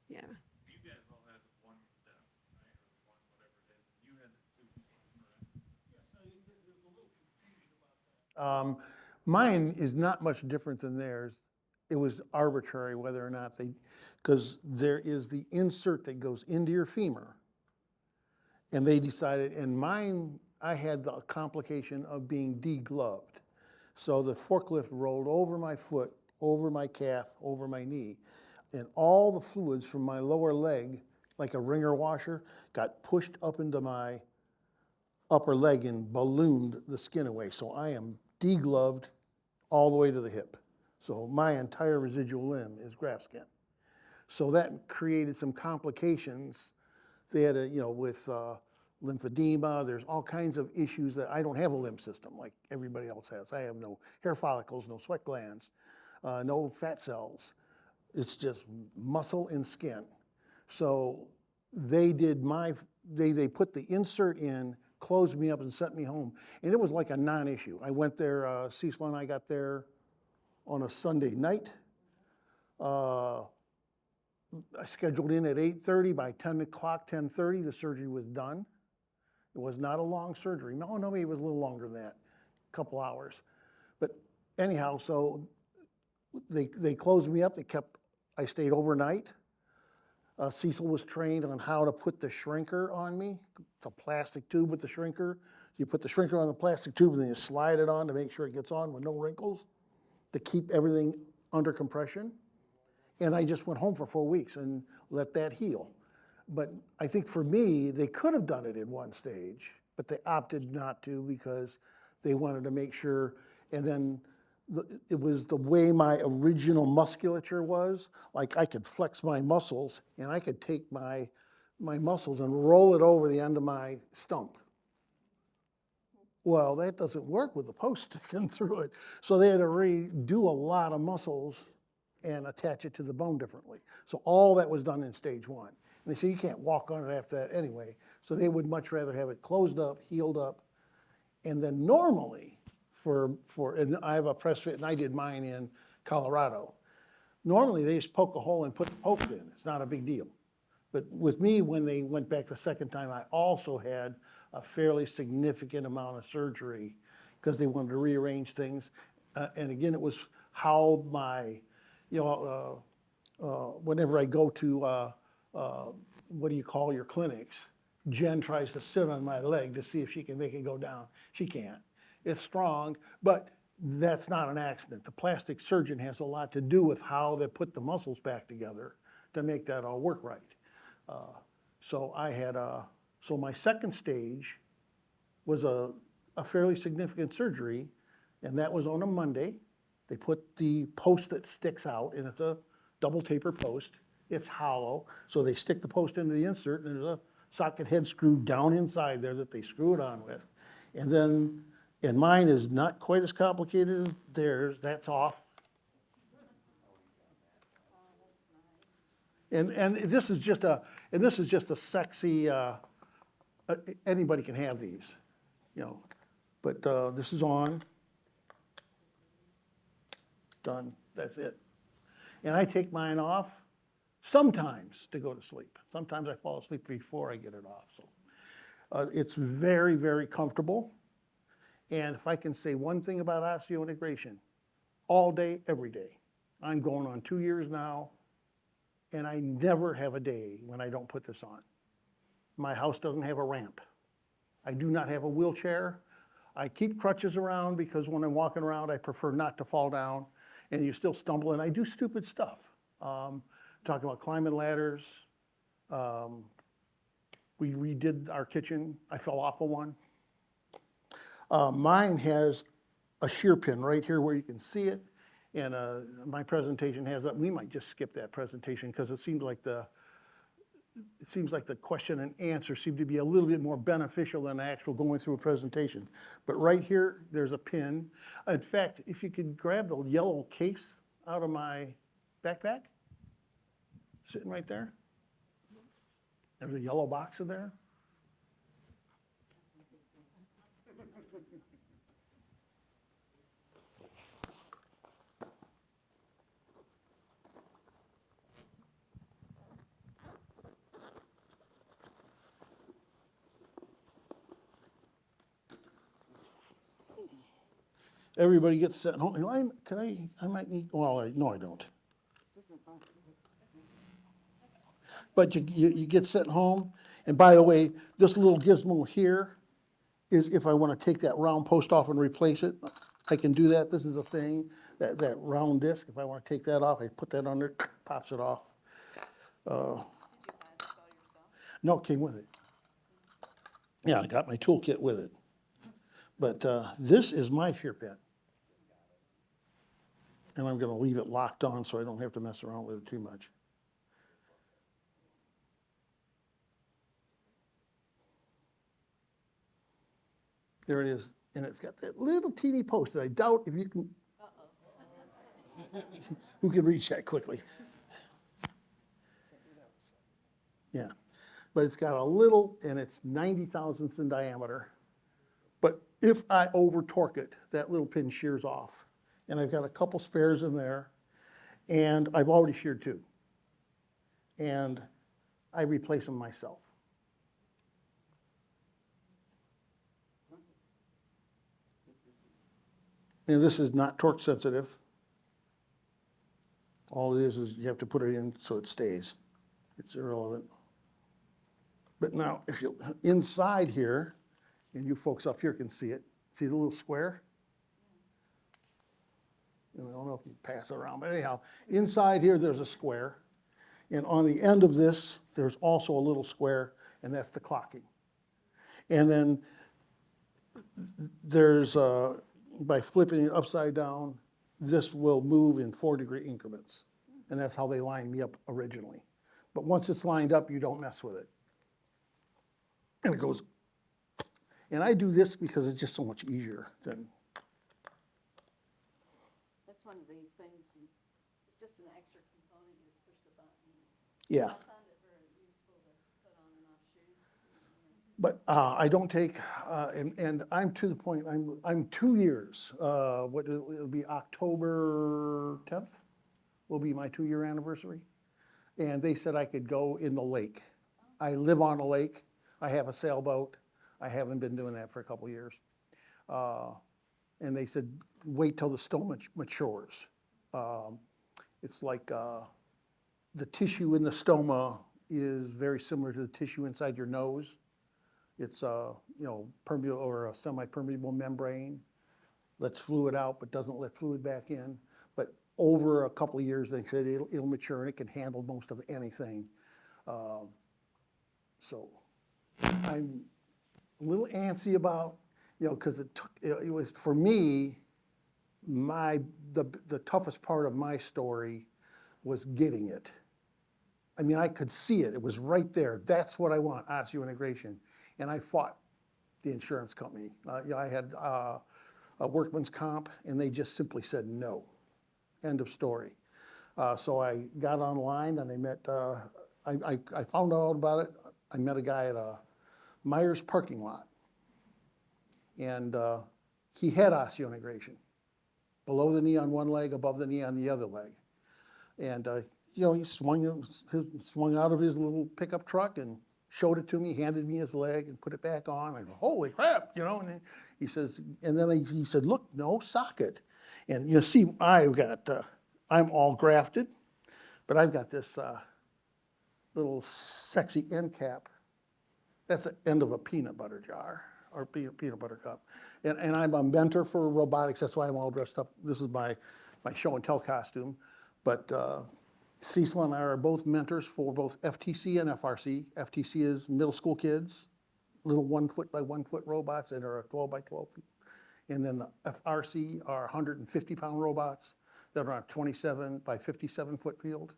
yeah. You guys all had the one step, right, or the one whatever it is, and you had the two, correct? Mine is not much different than theirs. It was arbitrary whether or not they, because there is the insert that goes into your femur. And they decided, and mine, I had the complication of being degloved. So the forklift rolled over my foot, over my calf, over my knee. And all the fluids from my lower leg, like a ringer washer, got pushed up into my upper leg and ballooned the skin away. So I am degloved all the way to the hip. So my entire residual limb is graft skin. So that created some complications. They had with lymphedema, there's all kinds of issues that I don't have a limb system like everybody else has. I have no hair follicles, no sweat glands, no fat cells. It's just muscle and skin. So they did they put the insert in, closed me up and sent me home. And it was like a non-issue. I went there, Cecil and I got there on a Sunday night. Uh, I scheduled in at 8:30. By 10 o'clock, 10:30, the surgery was done. It was not a long surgery. No, maybe it was a little longer than that, a couple hours. But anyhow, so they closed me up. I stayed overnight. Cecil was trained on how to put the shrinker on me. It's a plastic tube with the shrinker. You put the shrinker on the plastic tube and then you slide it on to make sure it gets on with no wrinkles to keep everything under compression. And I just went home for 4 weeks and let that heal. But I think for me, they could have done it in one stage, but they opted not to because they wanted to make sure. And then it was the way my original musculature was. Like I could flex my muscles and I could take my muscles and roll it over the end of my stump. Well, that doesn't work with the post sticking through it. So they had to redo a lot of muscles and attach it to the bone differently. So all that was done in stage one. And they say you can't walk on it after that anyway. So they would much rather have it closed up, healed up. And then normally, and I have a press fit and I did mine in Colorado. Normally they just poke a hole and put the post in. It's not a big deal. But with me, when they went back the second time, I also had a fairly significant amount of surgery because they wanted to rearrange things. And again, it was how whenever I go to, what do you call your clinics, Jen tries to sit on my leg to see if she can make it go down. She can't. It's strong, but that's not an accident. The plastic surgeon has a lot to do with how they put the muscles back together to make that all work right. So my second stage was a fairly significant surgery, and that was on a Monday. They put the post that sticks out, and it's a double taper post. It's hollow, so they stick the post into the insert, and there's a socket head screwed down inside there that they screw it on with. And then, and mine is not quite as complicated as theirs, that's off. And this is just a sexy, anybody can have these, you know. But this is on. Done, that's it. And I take mine off sometimes to go to sleep. Sometimes I fall asleep before I get it off, so. It's very, very comfortable. And if I can say one thing about osseointegration, all day, every day. I'm going on 2 years now, and I never have a day when I don't put this on. My house doesn't have a ramp. I do not have a wheelchair. I keep crutches around because when I'm walking around, I prefer not to fall down, and you still stumble, and I do stupid stuff. Talking about climbing ladders. We redid our kitchen. I fell off of one. Mine has a shear pin right here where you can see it, and my presentation has that. We might just skip that presentation because it seems like the question and answer seem to be a little bit more beneficial than actual going through a presentation. But right here, there's a pin. In fact, if you could grab the yellow case out of my backpack, sitting right there. There's a yellow box in there. Everybody gets sent home. I might need, well, no, I don't. But you get sent home, and by the way, this little gizmo here is if I want to take that round post off and replace it, I can do that. This is a thing, that round disc, if I want to take that off, I put that on there, pops it off. No, it came with it. Yeah, I got my toolkit with it. But this is my shear pin. And I'm gonna leave it locked on so I don't have to mess around with it too much. There it is, and it's got that little teeny post that I doubt if you can. Who can reach that quickly? Yeah, but it's got a little, and it's 90 thousandths in diameter. But if I over torque it, that little pin shears off. And I've got a couple spares in there, and I've already sheared two. And I replace them myself. And this is not torque sensitive. All it is you have to put it in so it stays. It's irrelevant. But now, if you, inside here, and you folks up here can see it, see the little square? And I don't know if you pass it around, but anyhow, inside here there's a square. And on the end of this, there's also a little square, and that's the clocking. And then there's, by flipping it upside down, this will move in 4-degree increments. And that's how they lined me up originally. But once it's lined up, you don't mess with it. And it goes, and I do this because it's just so much easier than. That's one of these things, it's just an extra component, you just push the button. Yeah. I found it very useful to put on and off shoes. But I don't take, and I'm to the point, I'm 2 years, it'll be October 10th, will be my 2-year anniversary. And they said I could go in the lake. I live on a lake, I have a sailboat, I haven't been doing that for a couple years. And they said, wait till the stone matures. It's like the tissue in the stoma is very similar to the tissue inside your nose. It's permeable or a semi-permeable membrane, lets fluid out but doesn't let fluid back in. But over a couple of years, they said it'll mature and it can handle most of anything. So I'm a little antsy about, because it was, for me, the toughest part of my story was getting it. I mean, I could see it. It was right there. That's what I want, osseointegration. And I fought the insurance company. I had a workman's comp, and they just simply said no. End of story. So I got online, and I met, I found out about it. I met a guy at a Myers parking lot. And he had osseointegration. Below the knee on one leg, above the knee on the other leg. And, he swung out of his little pickup truck and showed it to me, handed me his leg and put it back on. I go, holy crap, and then he says, and then he said, look, no socket. And you see, I'm all grafted, but I've got this little sexy end cap. That's the end of a peanut butter jar or peanut butter cup. And I'm a mentor for robotics. That's why I'm all dressed up. This is my show and tell costume. But Cecil and I are both mentors for both FTC and FRC. FTC is middle school kids, little 1 foot by 1 foot robots that are 12 by 12 feet. And then the FRC are 150-pound robots that are on a 27 by 57 foot field,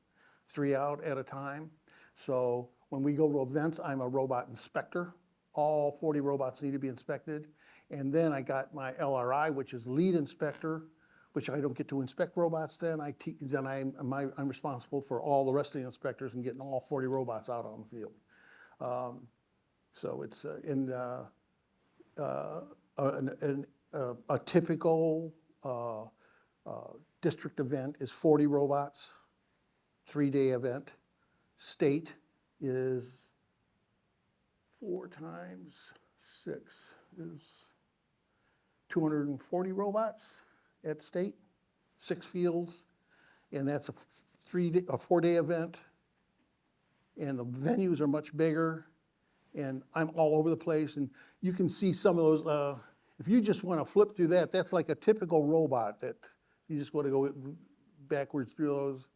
3 out at a time. So when we go to events, I'm a robot inspector. All 40 robots need to be inspected. And then I got my LRI, which is lead inspector, which I don't get to inspect robots then. I'm responsible for all the rest of the inspectors and getting all 40 robots out on the field. So it's a typical district event is 40 robots, 3-day event. State is 4 times 6 is 240 robots at state, 6 fields, and that's a 4-day event. And the venues are much bigger, and I'm all over the place. And you can see some of those. If you just want to flip through that, that's like a typical robot that you just want to go backwards through those.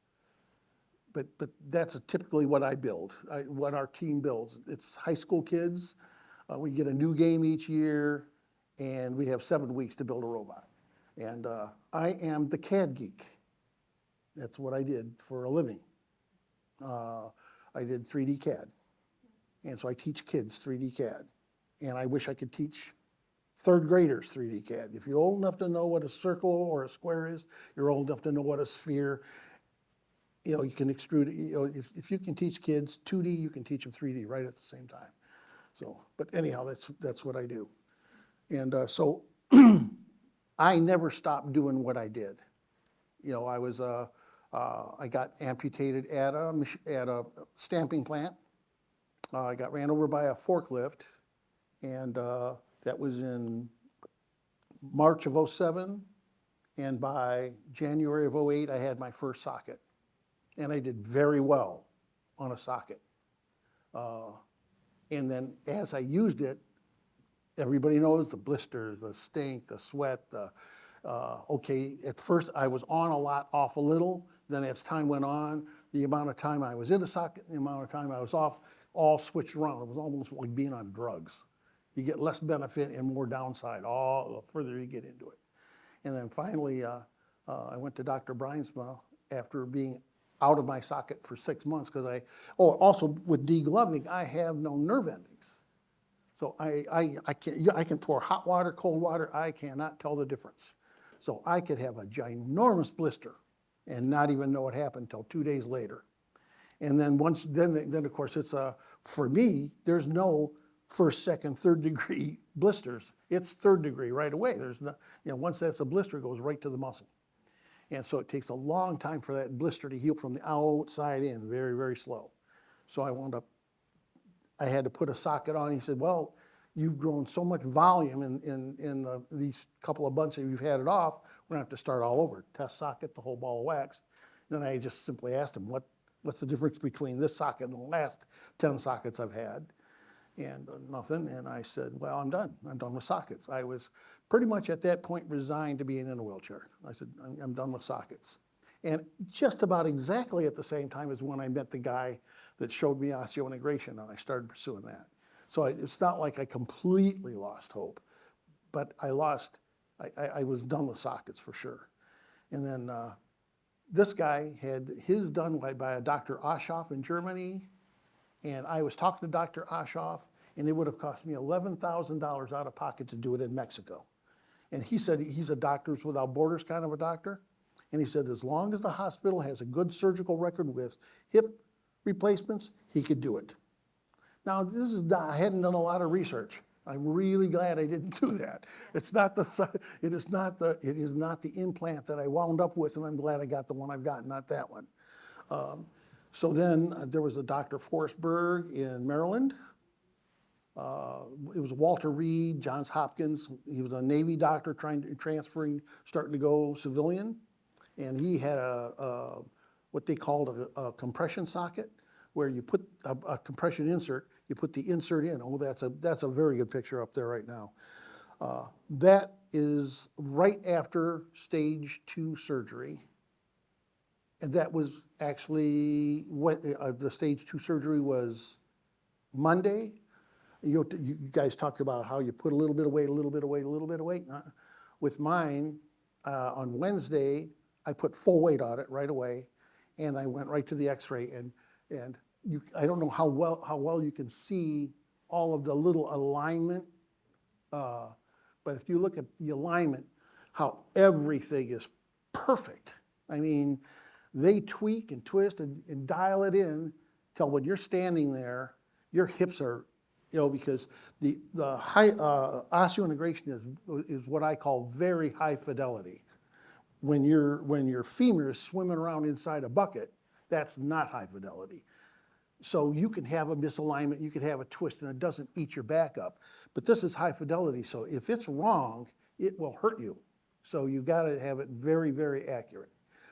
But that's typically what I build, what our team builds. It's high school kids. We get a new game each year, and we have 7 weeks to build a robot. And I am the CAD geek. That's what I did for a living. I did 3D CAD. And so I teach kids 3D CAD. And I wish I could teach third graders 3D CAD. If you're old enough to know what a circle or a square is, you're old enough to know what a sphere. You can extrude it. If you can teach kids 2D, you can teach them 3D right at the same time. So, but anyhow, that's what I do. And so I never stopped doing what I did. I got amputated at a stamping plant. I got ran over by a forklift, and that was in March of '07. And by January of '08, I had my first socket. And I did very well on a socket. And then as I used it, everybody knows the blisters, the stink, the sweat, at first I was on a lot, off a little. Then as time went on, the amount of time I was in the socket, the amount of time I was off, all switched around. It was almost like being on drugs. You get less benefit and more downside, all the further you get into it. And then finally, I went to Dr. Brynsma after being out of my socket for 6 months because also with degloving, I have no nerve endings. So I can pour hot water, cold water, I cannot tell the difference. So I could have a ginormous blister and not even know what happened until 2 days later. And then then of course for me, there's no first, second, third degree blisters. It's third degree right away. There's no, once that's a blister, it goes right to the muscle. And so it takes a long time for that blister to heal from the outside in, very, very slow. So I had to put a socket on. He said, well, you've grown so much volume in these couple of months that you've had it off, we're gonna have to start all over. Test socket, the whole ball of wax. Then I just simply asked him, what's the difference between this socket and the last 10 sockets I've had? And nothing, and I said, well, I'm done with sockets. I was pretty much at that point resigned to being in a wheelchair. I said, I'm done with sockets. And just about exactly at the same time as when I met the guy that showed me osseointegration, and I started pursuing that. So it's not like I completely lost hope, but I was done with sockets for sure. And then this guy had his done by a Dr. Oshoff in Germany, and I was talking to Dr. Oshoff, and it would have cost me $11,000 out of pocket to do it in Mexico. And he said he's a Doctors Without Borders kind of a doctor. And he said as long as the hospital has a good surgical record with hip replacements, he could do it. Now, I hadn't done a lot of research. I'm really glad I didn't do that. It is not the implant that I wound up with, and I'm glad I got the one I've got, not that one. So then there was a Dr. Forsberg in Maryland. It was Walter Reed, Johns Hopkins. He was a Navy doctor starting to go civilian. And he had what they called a compression socket, where you put a compression insert, you put the insert in. Oh, that's a very good picture up there right now. That is right after stage 2 surgery. And that was actually what the stage 2 surgery was Monday. You guys talked about how you put a little bit of weight, a little bit of weight, a little bit of weight. With mine, on Wednesday, I put full weight on it right away, and I went right to the X-ray. And I don't know how well you can see all of the little alignment, but if you look at the alignment, how everything is perfect. I mean, they tweak and twist and dial it in till when you're standing there, your hips are, because the high osseointegration is what I call very high fidelity. When your femur is swimming around inside a bucket, that's not high fidelity. So you can have a misalignment, you can have a twist, and it doesn't eat your back up. But this is high fidelity, so if it's wrong, it will hurt you. So you gotta have it very, very accurate.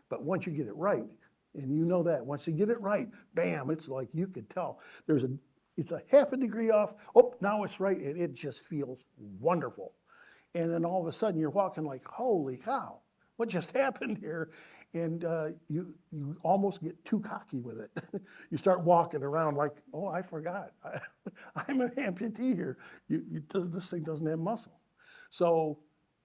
But once you get it right, and you know that, once you get it right, bam, it's like you could tell. It's a half a degree off, oh, now it's right, and it just feels wonderful. And then all of a sudden you're walking like, holy cow, what just happened here? And you almost get too cocky with it. You start walking around like, oh, I forgot. I'm an amputee here. This thing doesn't have muscle. So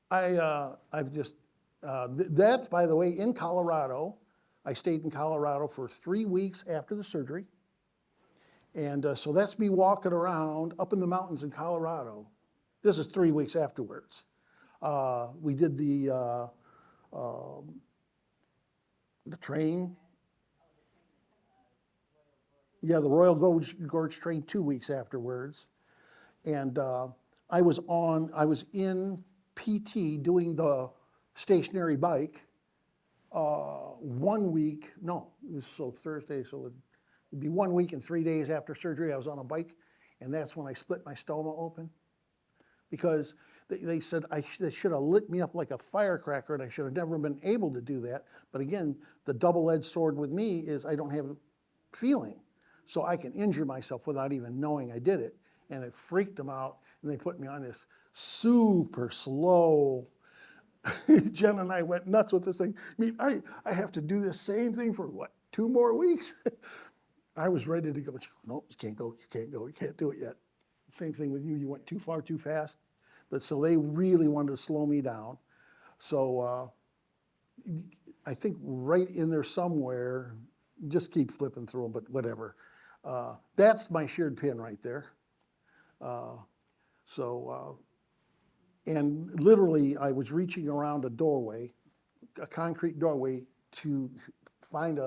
I've just, that, by the way, in Colorado, I stayed in Colorado for 3 weeks after the surgery. And so that's me walking around up in the mountains in Colorado. This is 3 weeks afterwards. We did the train. Yeah, the Royal Gorge train 2 weeks afterwards. And I was in PT doing the stationary bike 1 week, no, it was Thursday, so it'd be 1 week and 3 days after surgery, I was on a bike, and that's when I split my stoma open. Because they said they should have lit me up like a firecracker, and I should have never been able to do that. But again, the double-edged sword with me is I don't have feeling. So I can injure myself without even knowing I did it. And it freaked them out, and they put me on this super slow. Jen and I went nuts with this thing. I mean, I have to do the same thing for what, 2 more weeks? I was ready to go. No, you can't go, you can't go, you can't do it yet. Same thing with you, you went too far too fast. But so they really wanted to slow me down. So I think right in there somewhere, just keep flipping through them, but whatever. That's my sheared pin right there. And literally I was reaching around a doorway, a concrete doorway, to find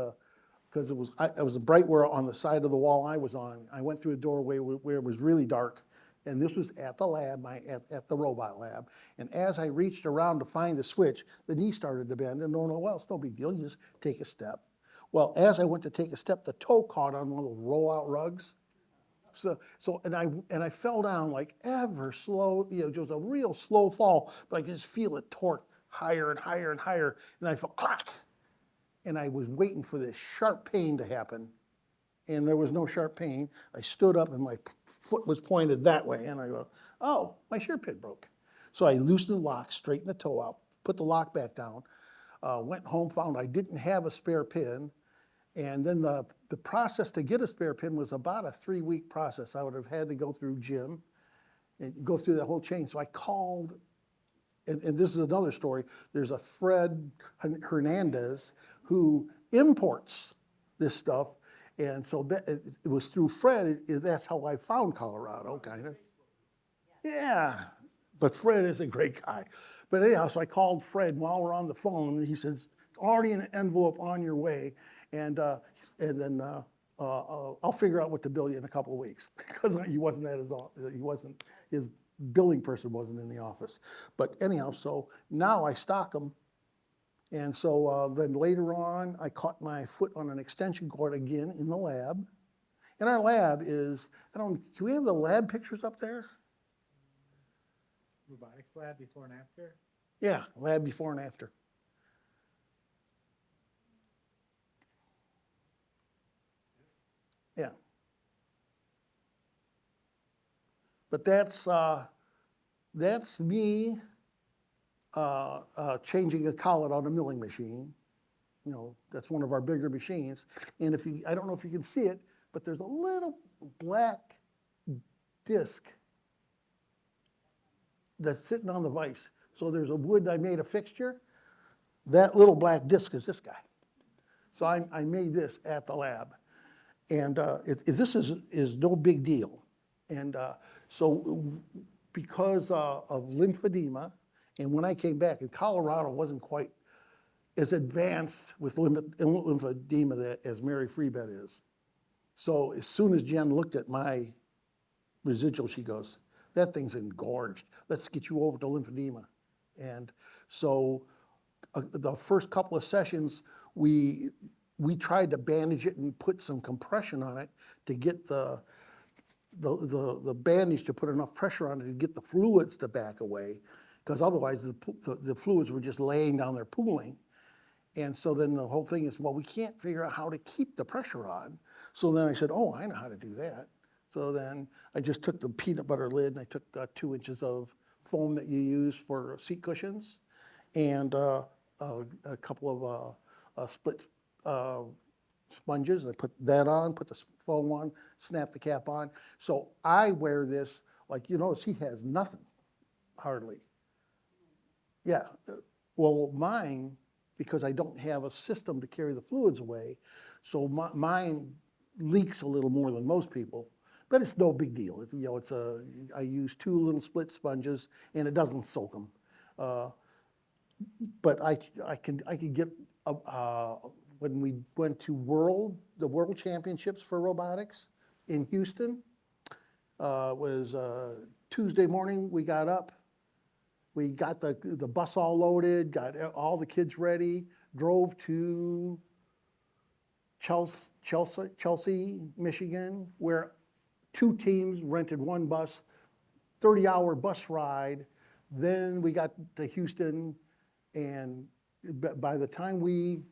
because it was bright where on the side of the wall I was on. I went through a doorway where it was really dark, and this was at the lab, at the robot lab. And as I reached around to find the switch, the knee started to bend, and well, it's no big deal, you just take a step. Well, as I went to take a step, the toe caught on one of those roll-out rugs. And I fell down like ever slow, just a real slow fall, but I could just feel it torque higher and higher and higher, and I felt crack. And I was waiting for this sharp pain to happen, and there was no sharp pain. I stood up and my foot was pointed that way, and I go, oh, my shear pin broke. So I loosened the lock, straightened the toe out, put the lock back down, went home, found I didn't have a spare pin, And then the process to get a spare pin was about a 3-week process. I would have had to go through Jim and go through that whole chain. So I called, and this is another story. There's a Fred Hernandez who imports this stuff. And so that, it was through Fred, that's how I found Colorado, kind of. Yeah, but Fred is a great guy. But anyhow, so I called Fred while we're on the phone, and he says, it's already in an envelope on your way, and then I'll figure out what to bill you in a couple of weeks, because he wasn't at his billing person wasn't in the office. But anyhow, so now I stock them, and so then later on, I caught my foot on an extension cord again in the lab. And our lab is, do we have the lab pictures up there? Robotics lab before and after? Yeah, lab before and after. Yeah. But that's me changing a collet on a milling machine. You know, that's one of our bigger machines. And I don't know if you can see it, but there's a little black disc that's sitting on the vise. So there's a wood I made a fixture. That little black disc is this guy. So I made this at the lab. And this is no big deal. And so because of lymphedema, and when I came back, and Colorado wasn't quite as advanced with lymphedema as Mary Free Bed is. So as soon as Jen looked at my residual, she goes, that thing's engorged. Let's get you over to lymphedema. And so the first couple of sessions, we tried to bandage it and put some compression on it to get the bandage to put enough pressure on it to get the fluids to back away, because otherwise the fluids were just laying down there pooling. And so then the whole thing is, well, we can't figure out how to keep the pressure on. So then I said, oh, I know how to do that. So then I just took the peanut butter lid and I took 2 inches of foam that you use for seat cushions and a couple of split sponges. I put that on, put the foam on, snap the cap on. So I wear this, like you notice he has nothing, hardly. Yeah, well, mine, because I don't have a system to carry the fluids away, so mine leaks a little more than most people, but it's no big deal. You know, I use 2 little split sponges and it doesn't soak them. But I can get, when we went to the World Championships for robotics in Houston, was Tuesday morning, we got up, we got the bus all loaded, got all the kids ready, drove to Chelsea, Michigan, where 2 teams rented 1 bus, 30-hour bus ride. Then we got to Houston, and by the time we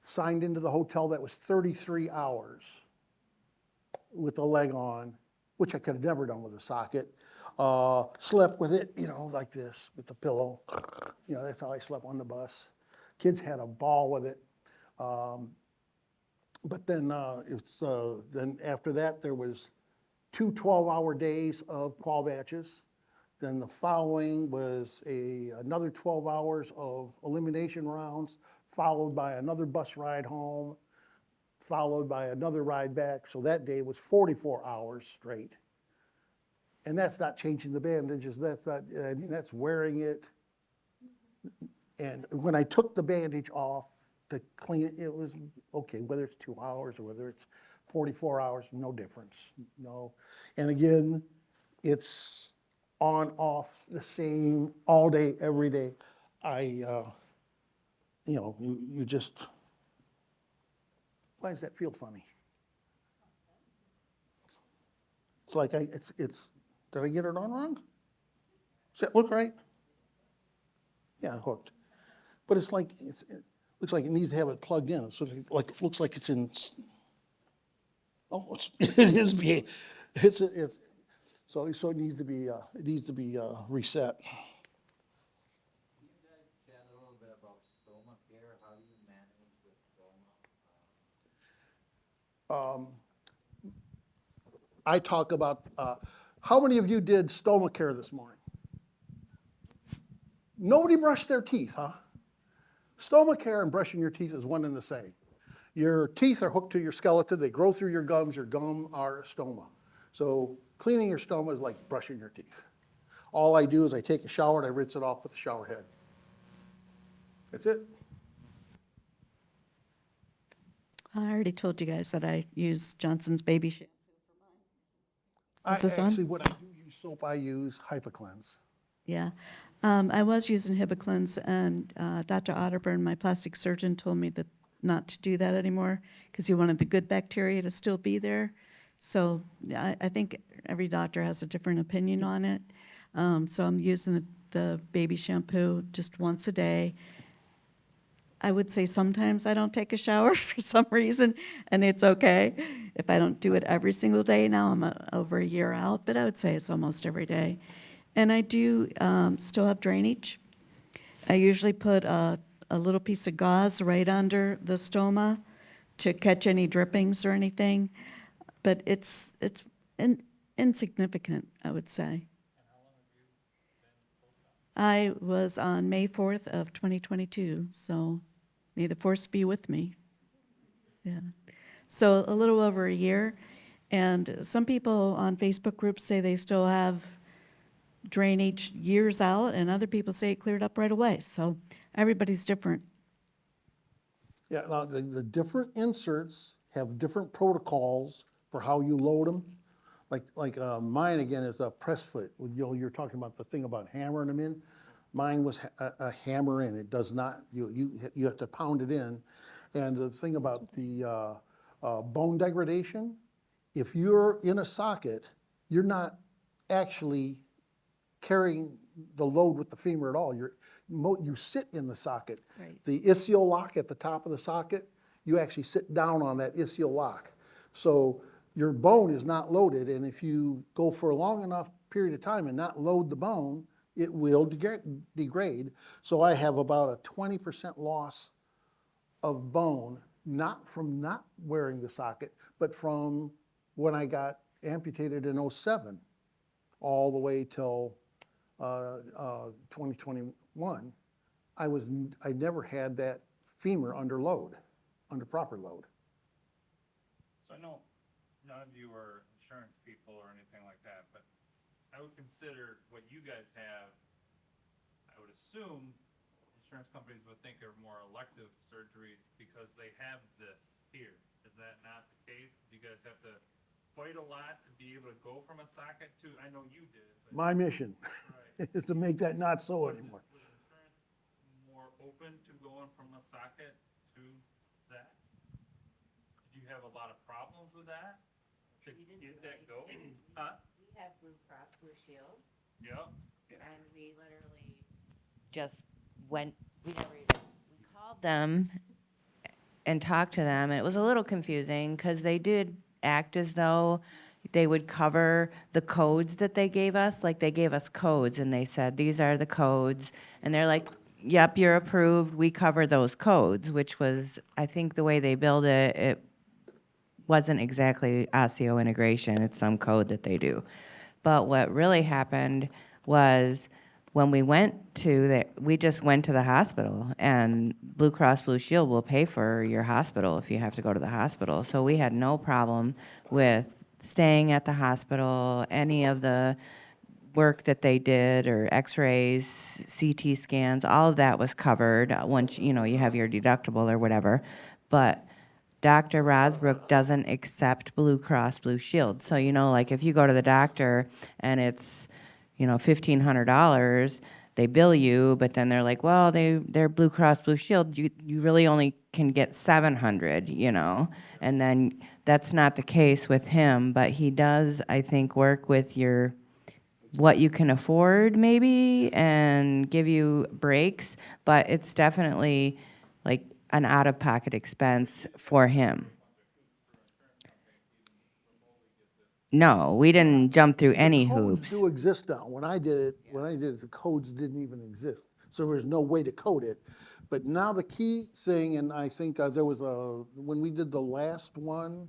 signed into the hotel, that was 33 hours with the leg on, which I could have never done with a socket. Slept with it, you know, like this, with the pillow. You know, that's how I slept on the bus. Kids had a ball with it. But then then after that, there was 2 12-hour days of qual batches. Then the following was another 12 hours of elimination rounds, followed by another bus ride home, followed by another ride back. So that day was 44 hours straight. And that's not changing the bandages, that's not, I mean, that's wearing it. And when I took the bandage off to clean it, it was okay, whether it's 2 hours or whether it's 44 hours, no difference, no. And again, it's on, off, the same, all day, every day. You know, you just, why does that feel funny? It's like did I get it on wrong? Does that look right? Yeah, hooked. But it's like, it looks like it needs to have it plugged in. So it looks like it's in, oh, it is being, so it needs to be, reset. Can you guys chat a little bit about stoma care? How do you manage the stoma? I talk about, how many of you did stoma care this morning? Nobody brushed their teeth, huh? Stoma care and brushing your teeth is one and the same. Your teeth are hooked to your skeleton, they grow through your gum are stoma. So cleaning your stoma is like brushing your teeth. All I do is I take a shower and I rinse it off with a shower head. That's it. I already told you guys that I use Johnson's baby shampoo. Is this on? Actually, what I do use soap, I use Hypocleanse. Yeah. I was using Hibiclens, and Dr. Otterburn, my plastic surgeon, told me that not to do that anymore because he wanted the good bacteria to still be there. So I think every doctor has a different opinion on it. So I'm using the baby shampoo just once a day. I would say sometimes I don't take a shower for some reason, and it's okay. If I don't do it every single day now, I'm over a year out, but I would say it's almost every day. And I do still have drainage. I usually put a little piece of gauze right under the stoma to catch any drippings or anything, but it's insignificant, I would say. I was on May 4th of 2022, so may the force be with me. Yeah. So a little over a year, and some people on Facebook groups say they still have drainage years out, and other people say it cleared up right away. So everybody's different. Yeah, now the different inserts have different protocols for how you load them. Like mine again is a press foot. You're talking about the thing about hammering them in. Mine was a hammer in. It does not, you have to pound it in. And the thing about the bone degradation, if you're in a socket, you're not actually carrying the load with the femur at all. You sit in the socket. Right. The ischial lock at the top of the socket, you actually sit down on that ischial lock. So your bone is not loaded, and if you go for a long enough period of time and not load the bone, it will degrade. So I have about a 20% loss of bone, not from not wearing the socket, but from when I got amputated in '07 all the way till 2021, I never had that femur under load, under proper load. So I know none of you are insurance people or anything like that, but I would consider what you guys have, I would assume insurance companies would think are more elective surgeries because they have this here. Is that not the case? Do you guys have to fight a lot to be able to go from a socket to, I know you did, but. My mission Right. is to make that not so anymore. Was insurance more open to going from a socket to that? Did you have a lot of problems with that? To We didn't get that really. go? Huh? We have Blue Cross Blue Shield, Yep. and we literally just went, we never even, we called them and talked to them, and it was a little confusing, because they did act as though they would cover the codes that they gave us. Like, they gave us codes, and they said, these are the codes, and they're like, yep, you're approved, we cover those codes, which was, I think the way they billed it, it wasn't exactly osseointegration, it's some code that they do. But what really happened was when we went to we just went to the hospital, and Blue Cross Blue Shield will pay for your hospital if you have to go to the hospital. So we had no problem with staying at the hospital, any of the work that they did, or x-rays, CT scans, all of that was covered once, you have your deductible or whatever. But Dr. Rosbrook doesn't accept Blue Cross Blue Shield. So, like if you go to the doctor and it's, $1,500, they bill you, but then they're like, well, they're Blue Cross Blue Shield. You really only can get 700, and then that's not the case with him, but he does, I think, work with what you can afford maybe and give you breaks, but it's definitely like an out-of-pocket expense for him. No, we didn't jump through any The codes hoops. do exist now. When I did it, the codes didn't even exist. So there was no way to code it. But now the key thing, and I think there was when we did the last one,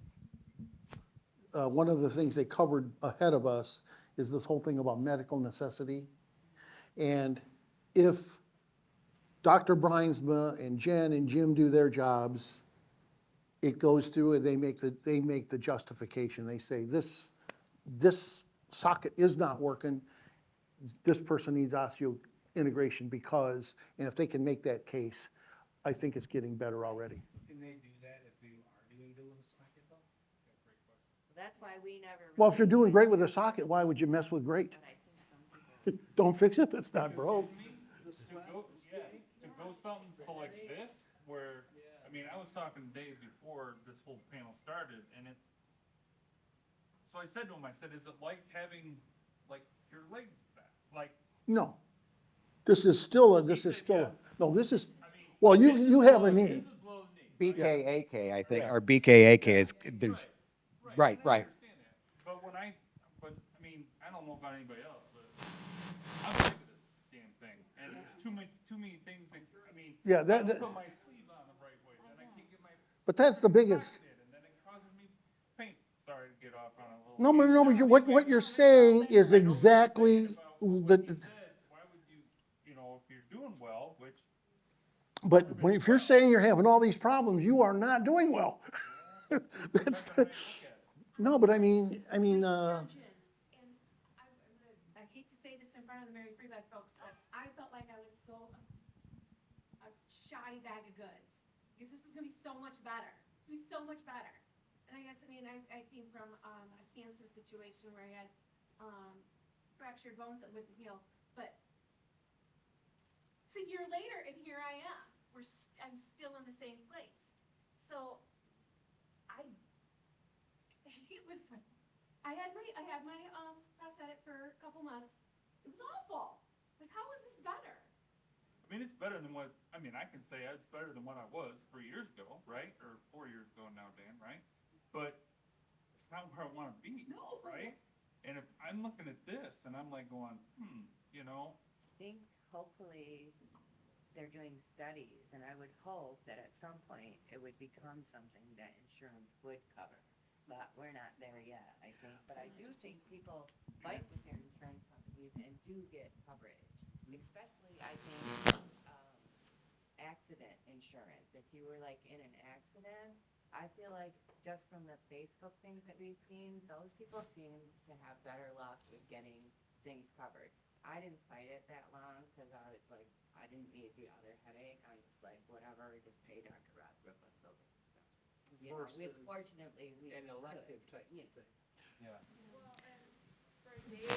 one of the things they covered ahead of us is this whole thing about medical necessity. And if Dr. Bruinsma and Jen and Jim do their jobs, it goes through and they make the justification. They say, this socket is not working, this person needs osseointegration because, and if they can make that case, I think it's getting better already. Can they do that if they are doing good with a socket though? That's why we never. Well, if you're really doing went great with a there, socket, why would you mess with great? but I think some people. Don't fix it if it's not broke. To go something to like this, where, I mean, I was talking days before this whole panel started, and it's, so I said to him, I said, is it like having, like, your legs back? Like, No. This is still a, no, this is, well, you have a knee. this is below the knee. BKAK, I think, Yeah. or BKAK is, there's, right, and I right. understand that. But I mean, I don't know about anybody else, but I'm sick of this damn thing. And it's too many things that, I mean, Yeah, I that- don't that- put my sleeve on the right way, then I can't get my But that's the biggest, socket in, and then it causes me pain. Sorry to get off on a little. no, but tangent. what you're saying is exactly What the, you said, why would you know, if you're doing well, which, but if you're saying you're having all these problems, you are not doing well. That's, no, but I mean, Surgeons, and I hate to say this in front of the Mary Freebed folks, but I felt like I was so a shoddy bag of goods, because this was gonna be so much better. It's gonna be so much better. And I guess, I mean, I came from, a cancer situation where I had, fractured bones that wouldn't heal, but it's a year later, and here I am. I'm still in the same place. So, it was, I had my prosthetic for a couple months. It was awful. Like, how is this better? I mean, it's better than what, I mean, I can say it's better than what I was 3 years ago, right? Or 4 years ago now, Dan, right? But it's not where I wanna be, No. right? And if I'm looking at this and I'm like going, you know, Think hopefully they're doing studies, and I would hope that at some point it would become something that insurance would cover. But we're not there yet, I think. But I do think people fight with their insurance companies and do get coverage, especially, I think, accident insurance. If you were like in an accident, I feel like just from the Facebook things that we've seen, those people seem to have better luck with getting things covered. I didn't fight it that long because I was like, I didn't need the other headache. I'm just like, whatever, just pay Dr. Rothbrook, let's go get this done. You know, fortunately, we An elective could, type you know. thing. yeah. Well, and for Dave,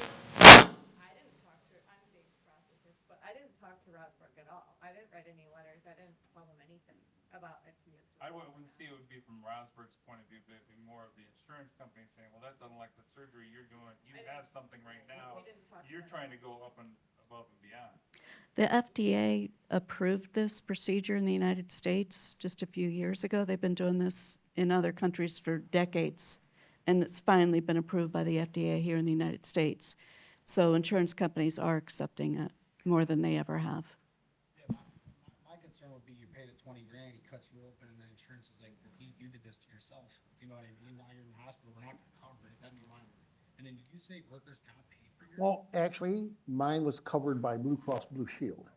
I didn't talk to, I'm Dave's processist, but I didn't talk to Rosberg at all. I didn't write any letters, I didn't tell him anything about if he was doing I well or wouldn't not. see it would be from Rosberg's point of view, but it'd be more of the insurance company saying, well, that's unelective surgery you're doing, you I have didn't- something right now, We didn't talk to you're them. trying to go up and above and beyond. The FDA approved this procedure in the United States just a few years ago. They've been doing this in other countries for decades, and it's finally been approved by the FDA here in the United States. So insurance companies are accepting it more than they ever have. Yeah, my concern would be you pay the 20 grand, he cuts you open, and then insurance is like, well, you did this to yourself. You know what I mean? Now you're in the hospital, we're not gonna cover it, that'd be mine. And then did you say workers' comp paid for yours? well, actually, mine was covered by Blue Cross Blue Shield.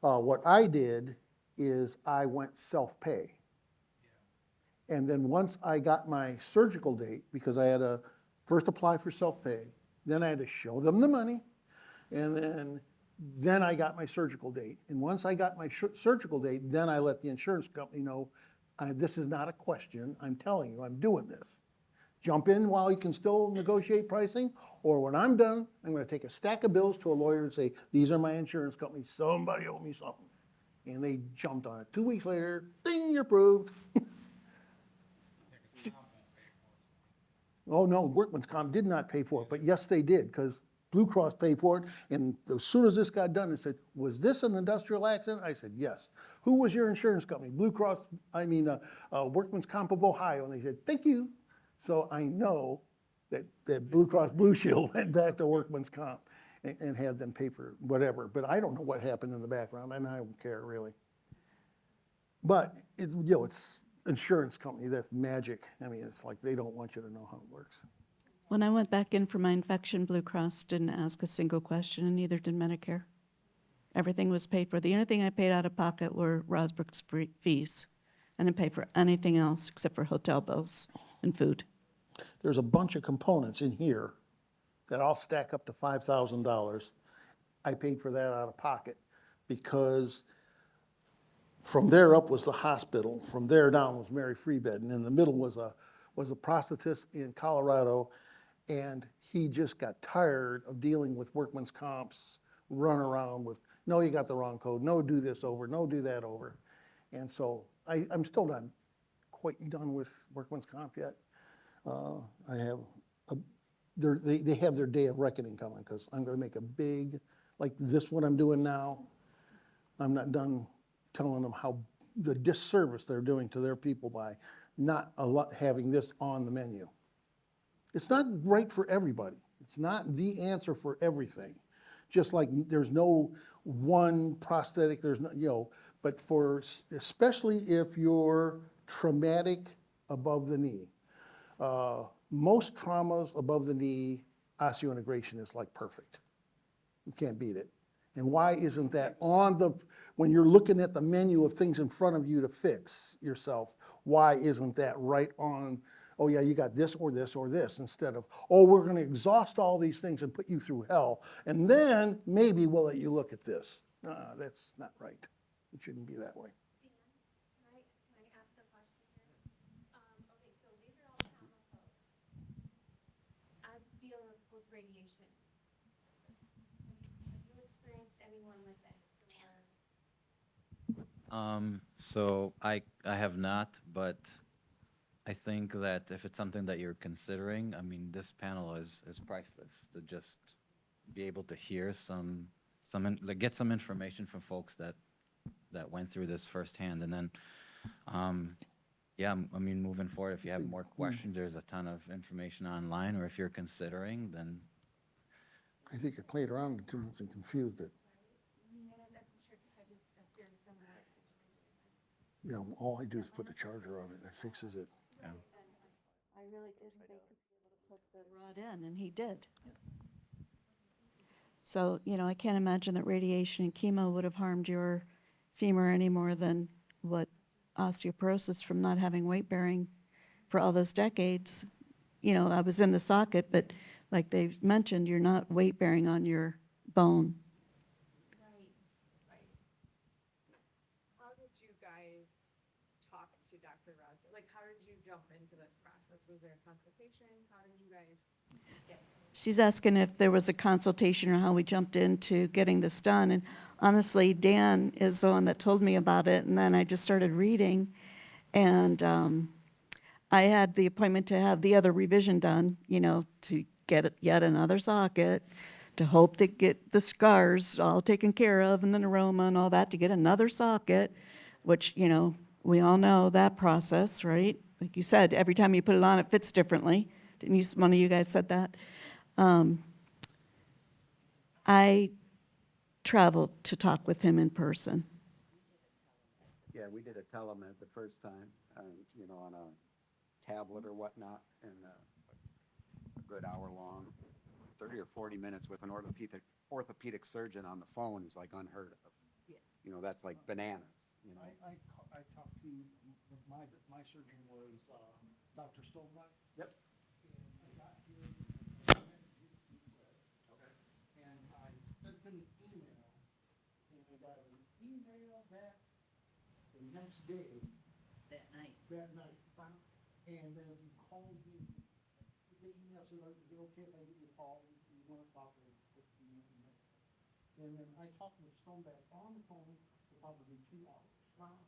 What I did is I went self-pay. And then once I got my surgical date, because I had to first apply for self-pay, then I had to show them the money, and then I got my surgical date. And once I got my surgical date, then I let the insurance company know, this is not a question, I'm telling you, I'm doing this. Jump in while you can still negotiate pricing, or when I'm done, I'm gonna take a stack of bills to a lawyer and say, these are my insurance companies, somebody owe me something. And they jumped on it. 2 weeks later, ding, you're approved. Oh, no, Workman's Comp did not pay for it, but yes, they did, because Blue Cross paid for it. And as soon as this got done, they said, was this an industrial accident? I said, yes. Who was your insurance company? Workman's Comp of Ohio. And they said, thank you. So I know that Blue Cross Blue Shield went back to Workman's Comp and had them pay for whatever. But I don't know what happened in the background, and I don't care really. But it's insurance company, that's magic. I mean, it's like they don't want you to know how it works. When I went back in for my infection, Blue Cross didn't ask a single question, and neither did Medicare. Everything was paid for. The only thing I paid out of pocket were Rosbrook's fees. I didn't pay for anything else except for hotel bills and food. There's a bunch of components in here that all stack up to $5,000. I paid for that out of pocket because from there up was the hospital, from there down was Mary Free Bed, and in the middle was a prosthetist in Colorado, and he just got tired of dealing with workman's comps, run around with, no, you got the wrong code, no, do this over, no, do that over. And so I'm still not quite done with workman's comp yet. I have, they have their day of reckoning coming, because I'm gonna make a big, like this, what I'm doing now, I'm not done telling them how the disservice they're doing to their people by not having this on the menu. It's not right for everybody. It's not the answer for everything. Just like there's no one prosthetic, there's no, you know, but especially if you're traumatic above the knee. Most traumas above the knee, osseointegration is like perfect. You can't beat it. And why isn't that on when you're looking at the menu of things in front of you to fix yourself, why isn't that right on, oh yeah, you got this or this or this, instead of, oh, we're gonna exhaust all these things and put you through hell, and then maybe we'll let you look at this. That's not right. It shouldn't be that way. Dan, can I ask a question here? Okay, so these are all trauma folks. I'm dealing with post-radiation. Have you experienced anyone with this? So I have not, but I think that if it's something that you're considering, I mean, this panel is priceless to just be able to hear like get some information from folks that went through this firsthand, and then, yeah, I mean, moving forward, if you have more questions, there's a ton of information online, or if you're considering, then I think it played around too much and confused it. And I'm sure it's probably a very similar situation. You know, all I do is put a charger on it, and it fixes it. I really didn't think he'd be able to put the rod in, and he did. So, you know, I can't imagine that radiation and chemo would have harmed your femur any more than what osteoporosis from not having weight bearing for all those decades. You know, I was in the socket, but like they mentioned, you're not weight bearing on your bone. Right. How did you guys talk to Dr. Roger? Like, how did you jump into this process? Was there a consultation? How did you guys? She's asking if there was a consultation or how we jumped into getting this done. And honestly, Dan is the one that told me about it. And then I just started reading. And I had the appointment to have the other revision done, you know, to get yet another socket, to hope to get the scars all taken care of and the neuroma and all that, to get another socket, which, you know, we all know that process, right? Like you said, every time you put it on, it fits differently. Didn't you, one of you guys said that? I traveled to talk with him in person. Yeah, we did a telemed the first time, you know, on a tablet or whatnot, and a good hour long, 30 or 40 minutes with an orthopedic surgeon on the phone is like unheard of. Yeah. You know, that's like bananas, you know. I talked to, my surgeon was Dr. Stolberg. Yep. And I got here, and I sent him an email, and I got an email back the next day. That night. And then he called me. The email said, is it okay if I give you a call? You want to talk or what do you need? And then I talked with Stoneback on the phone for probably 2 hours. Wow.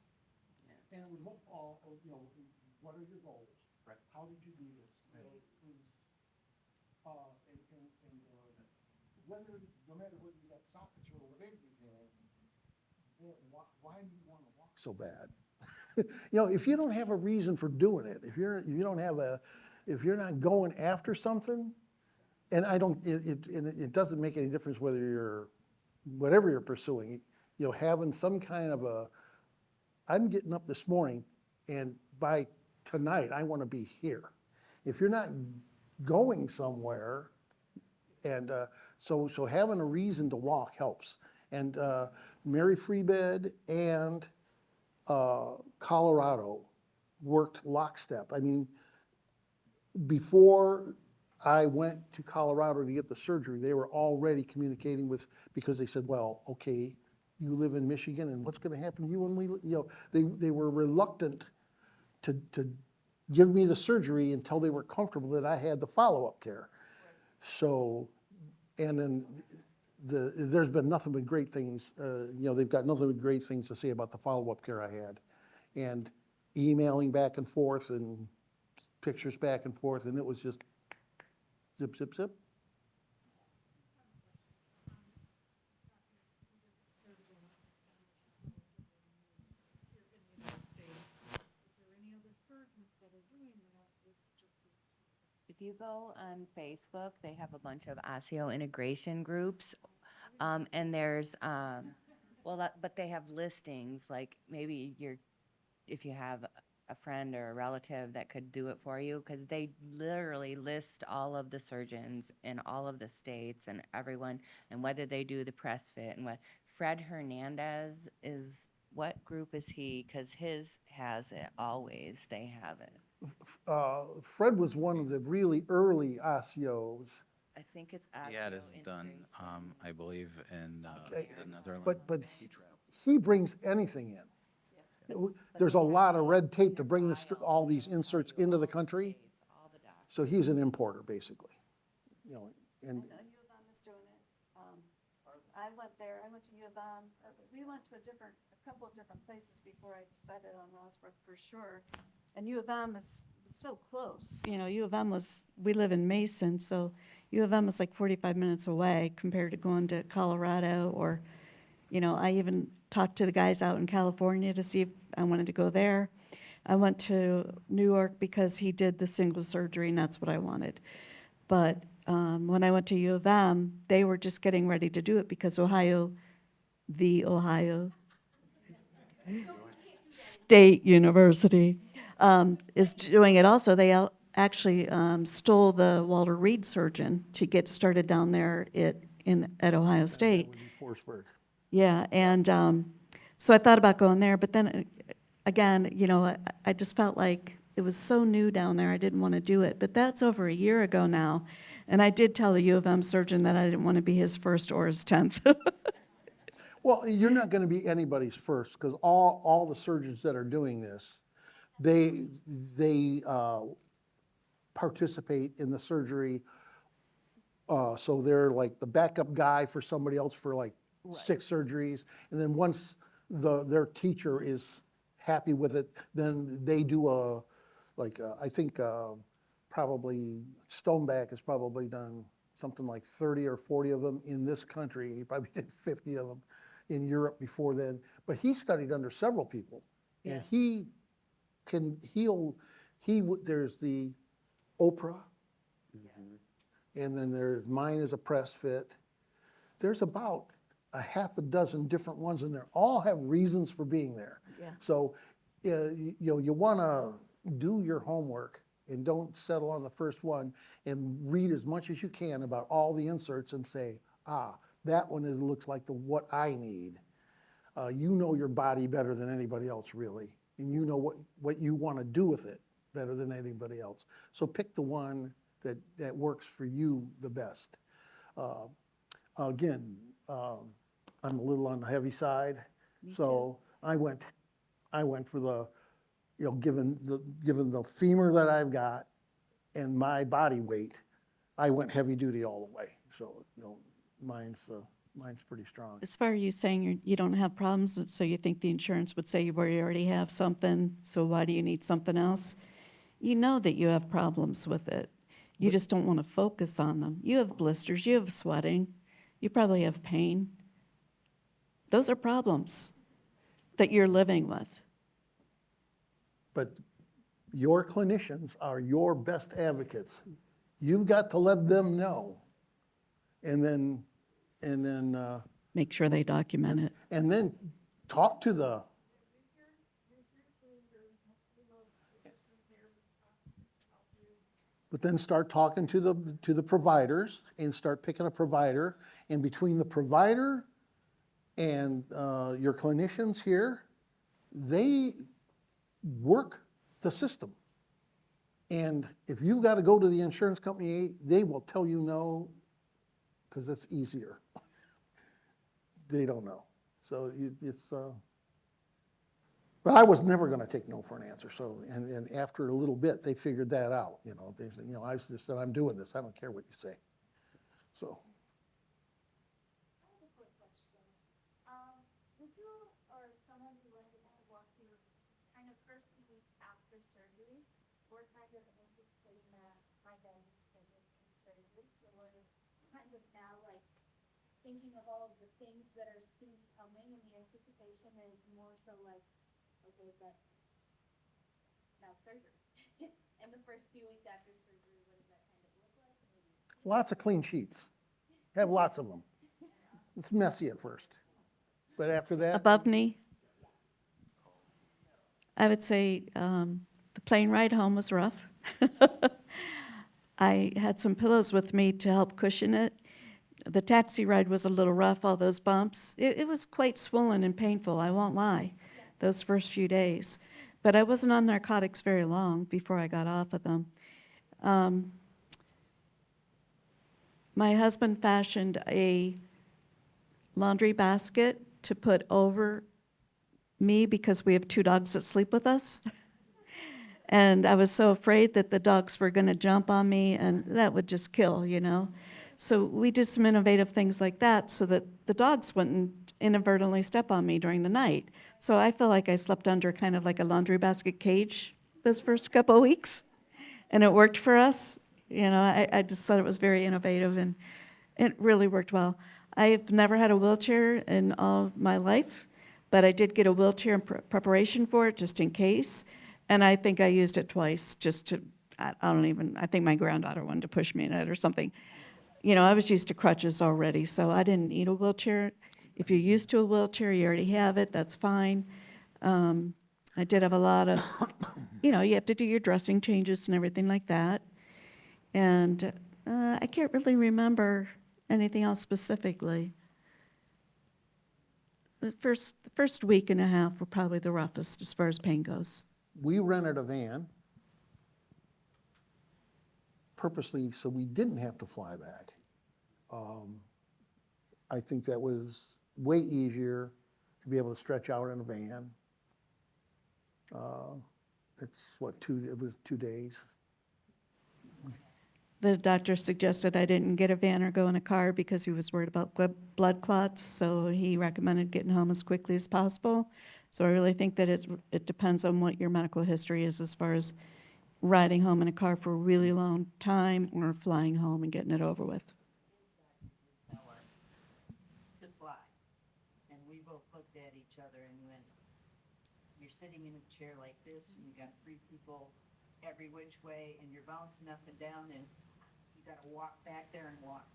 And it was all, you know, what are your goals? Right. How did you do this? You know, it was, whether, no matter whether you got sockets or whatever you had, why do you want to walk so bad? You know, if you don't have a reason for doing it, if you're not going after something, and it doesn't make any difference whether whatever you're pursuing, you know, having some kind of I'm getting up this morning and by tonight, I want to be here. If you're not going somewhere, and so having a reason to walk helps. And Mary Free Bed and Colorado worked lockstep. I mean, before I went to Colorado to get the surgery, they were already communicating with, because they said, well, okay, you live in Michigan, and what's gonna happen to you when we, they were reluctant to give me the surgery until they were comfortable that I had the follow-up care. So, and then there's been nothing but great things, they've got nothing but great things to say about the follow-up care I had. And emailing back and forth and pictures back and forth, and it was just zip, zip, zip. If you go on Facebook, they have a bunch of osseointegration groups, and there's, but they have listings, like maybe if you have a friend or a relative that could do it for you, because they literally list all of the surgeons in all of the states and everyone, and whether they do the press fit and what. Fred Hernandez is, what group is he? Because his has it always, they have it. Fred was one of the really early osteos. I think it's He had his done, osseointegration. I believe, in Okay, the Netherlands. but he brings anything in. There's a lot of red tape to bring all these inserts into the country, All the doctors. so he's an importer, basically. And I know U of M is doing it. I went there, I went to U of M, we went to a couple of different places before I decided on Rosbrook for sure. And U of M is so close, U of M we live in Mason, so U of M is like 45 minutes away compared to going to Colorado or, I even talked to the guys out in California to see if I wanted to go there. I went to New York because he did the single surgery and that's what I wanted. But when I went to U of M, they were just getting ready to do it because Ohio State University is doing it also. They actually stole the Walter Reed surgeon to get started down there at Ohio State. that would be Forsberg. Yeah, and so I thought about going there, but then again, I just felt like it was so new down there, I didn't want to do it. But that's over a year ago now, and I did tell the U of M surgeon that I didn't want to be his first or his 10th. Well, you're not gonna be anybody's first, because all the surgeons that are doing this, they participate in the surgery. So they're like the backup guy for somebody else for like 6 surgeries. And then once their teacher is happy with it, then they do I think probably Stoneback has probably done something like 30 or 40 of them in this country. He probably did 50 of them in Europe before then. But he studied under several people. And there's the Oprah, and then there's mine is a press fit. There's about a half a dozen different ones, and they all have reasons for being there. Yeah. So, you want to do your homework and don't settle on the first one, and read as much as you can about all the inserts and say, that one looks like what I need. You know your body better than anybody else, really, and you know what you want to do with it better than anybody else. So pick the one that works for you the best. Again, I'm a little on the heavy side, so I went for the, given the femur that I've got and my body weight, I went heavy duty all the way. So mine's pretty strong. As far as you saying you don't have problems, so you think the insurance would say you already have something, so why do you need something else? You know that you have problems with it. You just don't want to focus on them. You have blisters, you have sweating, you probably have pain. Those are problems that you're living with. But your clinicians are your best advocates. You've got to let them know, and then Make sure they document it. and then talk to the. but then start talking to the providers and start picking a provider. And between the provider and your clinicians here, they work the system. And if you've got to go to the insurance company, they will tell you no, because it's easier. They don't know. So it's, but I was never gonna take no for an answer, so, and after a little bit, they figured that out, you know, they said, you know, I just said, I'm doing this, I don't care what you say. So, I have a quick question. Would you or someone be willing to kind of walk through kind of first few weeks after surgery? We're kind of anticipating that my dad is scheduled his surgery, so we're kind of now like thinking of all of the things that are soon coming, and the anticipation is more so like, okay, but now surgery. And the first few weeks after surgery, what does that kind of look like? Maybe. lots of clean sheets, have lots of them. It's messy at first, but after that, Above knee. I would say the plane ride home was rough. I had some pillows with me to help cushion it. The taxi ride was a little rough, all those bumps. It was quite swollen and painful, I won't lie, those first few days. But I wasn't on narcotics very long before I got off of them. Um, my husband fashioned a laundry basket to put over me because we have 2 dogs that sleep with us. And I was so afraid that the dogs were going to jump on me, and that would just kill, you know. So we did some innovative things like that so that the dogs wouldn't inadvertently step on me during the night. So I feel like I slept under kind of like a laundry basket cage those first couple of weeks, and it worked for us. You know, I just thought it was very innovative, and it really worked well. I've never had a wheelchair in all of my life, but I did get a wheelchair in preparation for it, just in case. And I think I used it twice just to, I think my granddaughter wanted to push me in it or something. You know, I was used to crutches already, so I didn't need a wheelchair. If you're used to a wheelchair, you already have it, that's fine. I did have a lot of, you know, you have to do your dressing changes and everything like that. And I can't really remember anything else specifically. The first week and a half were probably the roughest as far as pain goes. we rented a van purposely so we didn't have to fly back. I think that was way easier to be able to stretch out in a van. It's what, it was 2 days. The doctor suggested I didn't get a van or go in a car because he was worried about blood clots, so he recommended getting home as quickly as possible. So I really think that it depends on what your medical history is as far as riding home in a car for a really long time or flying home and getting it over with. Tell us to fly. And we both looked at each other and went, you're sitting in a chair like this, and you got 3 people every which way, and you're bouncing up and down, and you gotta walk back there and walk.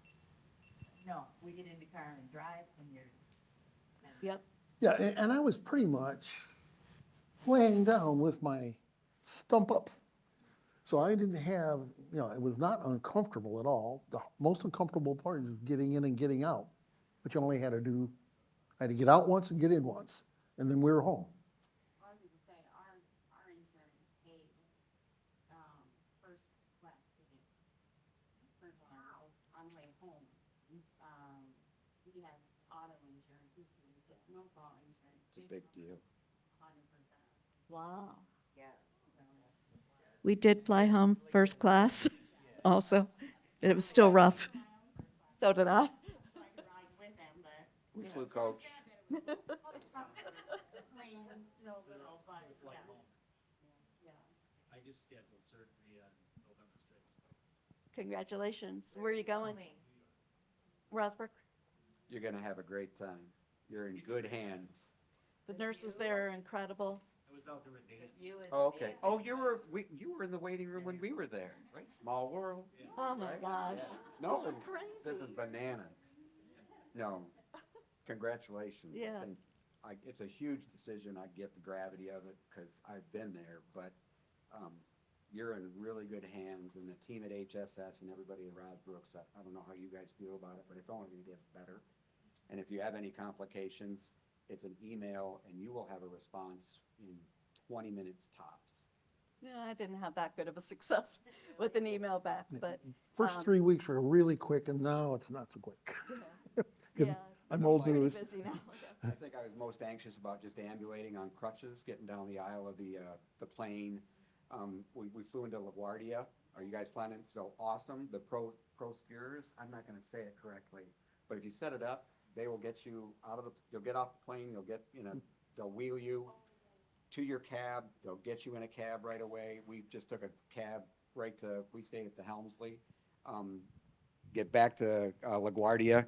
No, we get in the car and drive, and you're. Yep. Yeah, and I was pretty much laying down with my stump up. So I didn't have, you know, it was not uncomfortable at all. The most uncomfortable part is getting in and getting out, which I only had to do, I had to get out once and get in once, and then we were home. I was gonna say, our insurance paid, first class ticket for on the way home. We had auto insurance, this was the no fault insurance. It's a big deal. 100%. Wow. Yeah. We did fly home first class also. It was still rough. So did I. I could ride with them, but. We flew coach. Plane was so little, but yeah. Yeah. I just scheduled surgery on November 6th. Congratulations. Where are you going? Rosberg? You're gonna have a great time. You're in good hands. The nurses there are incredible. I was out there with Dan. Oh, okay. Oh, you were in the waiting room when we were there, right? Small world. Oh my Right? gosh. Yeah. No, This is this is crazy. bananas. No, congratulations. Yeah. And it's a huge decision. I get the gravity of it because I've been there, but you're in really good hands, and the team at HSS and everybody at Rosbrooks, I don't know how you guys feel about it, but it's only gonna get better. And if you have any complications, it's an email, and you will have a response in 20 minutes tops. Yeah, I didn't have that good of a success with an email back, but. First 3 weeks were really quick, and now it's not so quick. 'Cause Yeah, I'm it's old pretty news. busy now. I think I was most anxious about just ambulating on crutches, getting down the aisle of the plane. We flew into LaGuardia. Are you guys planning? So awesome. The pro skiers, I'm not gonna say it correctly, but if you set it up, they will get you you'll get off the plane, they'll wheel you to your cab, they'll get you in a cab right away. We just took a cab we stayed at the Helmsley. Get back to LaGuardia,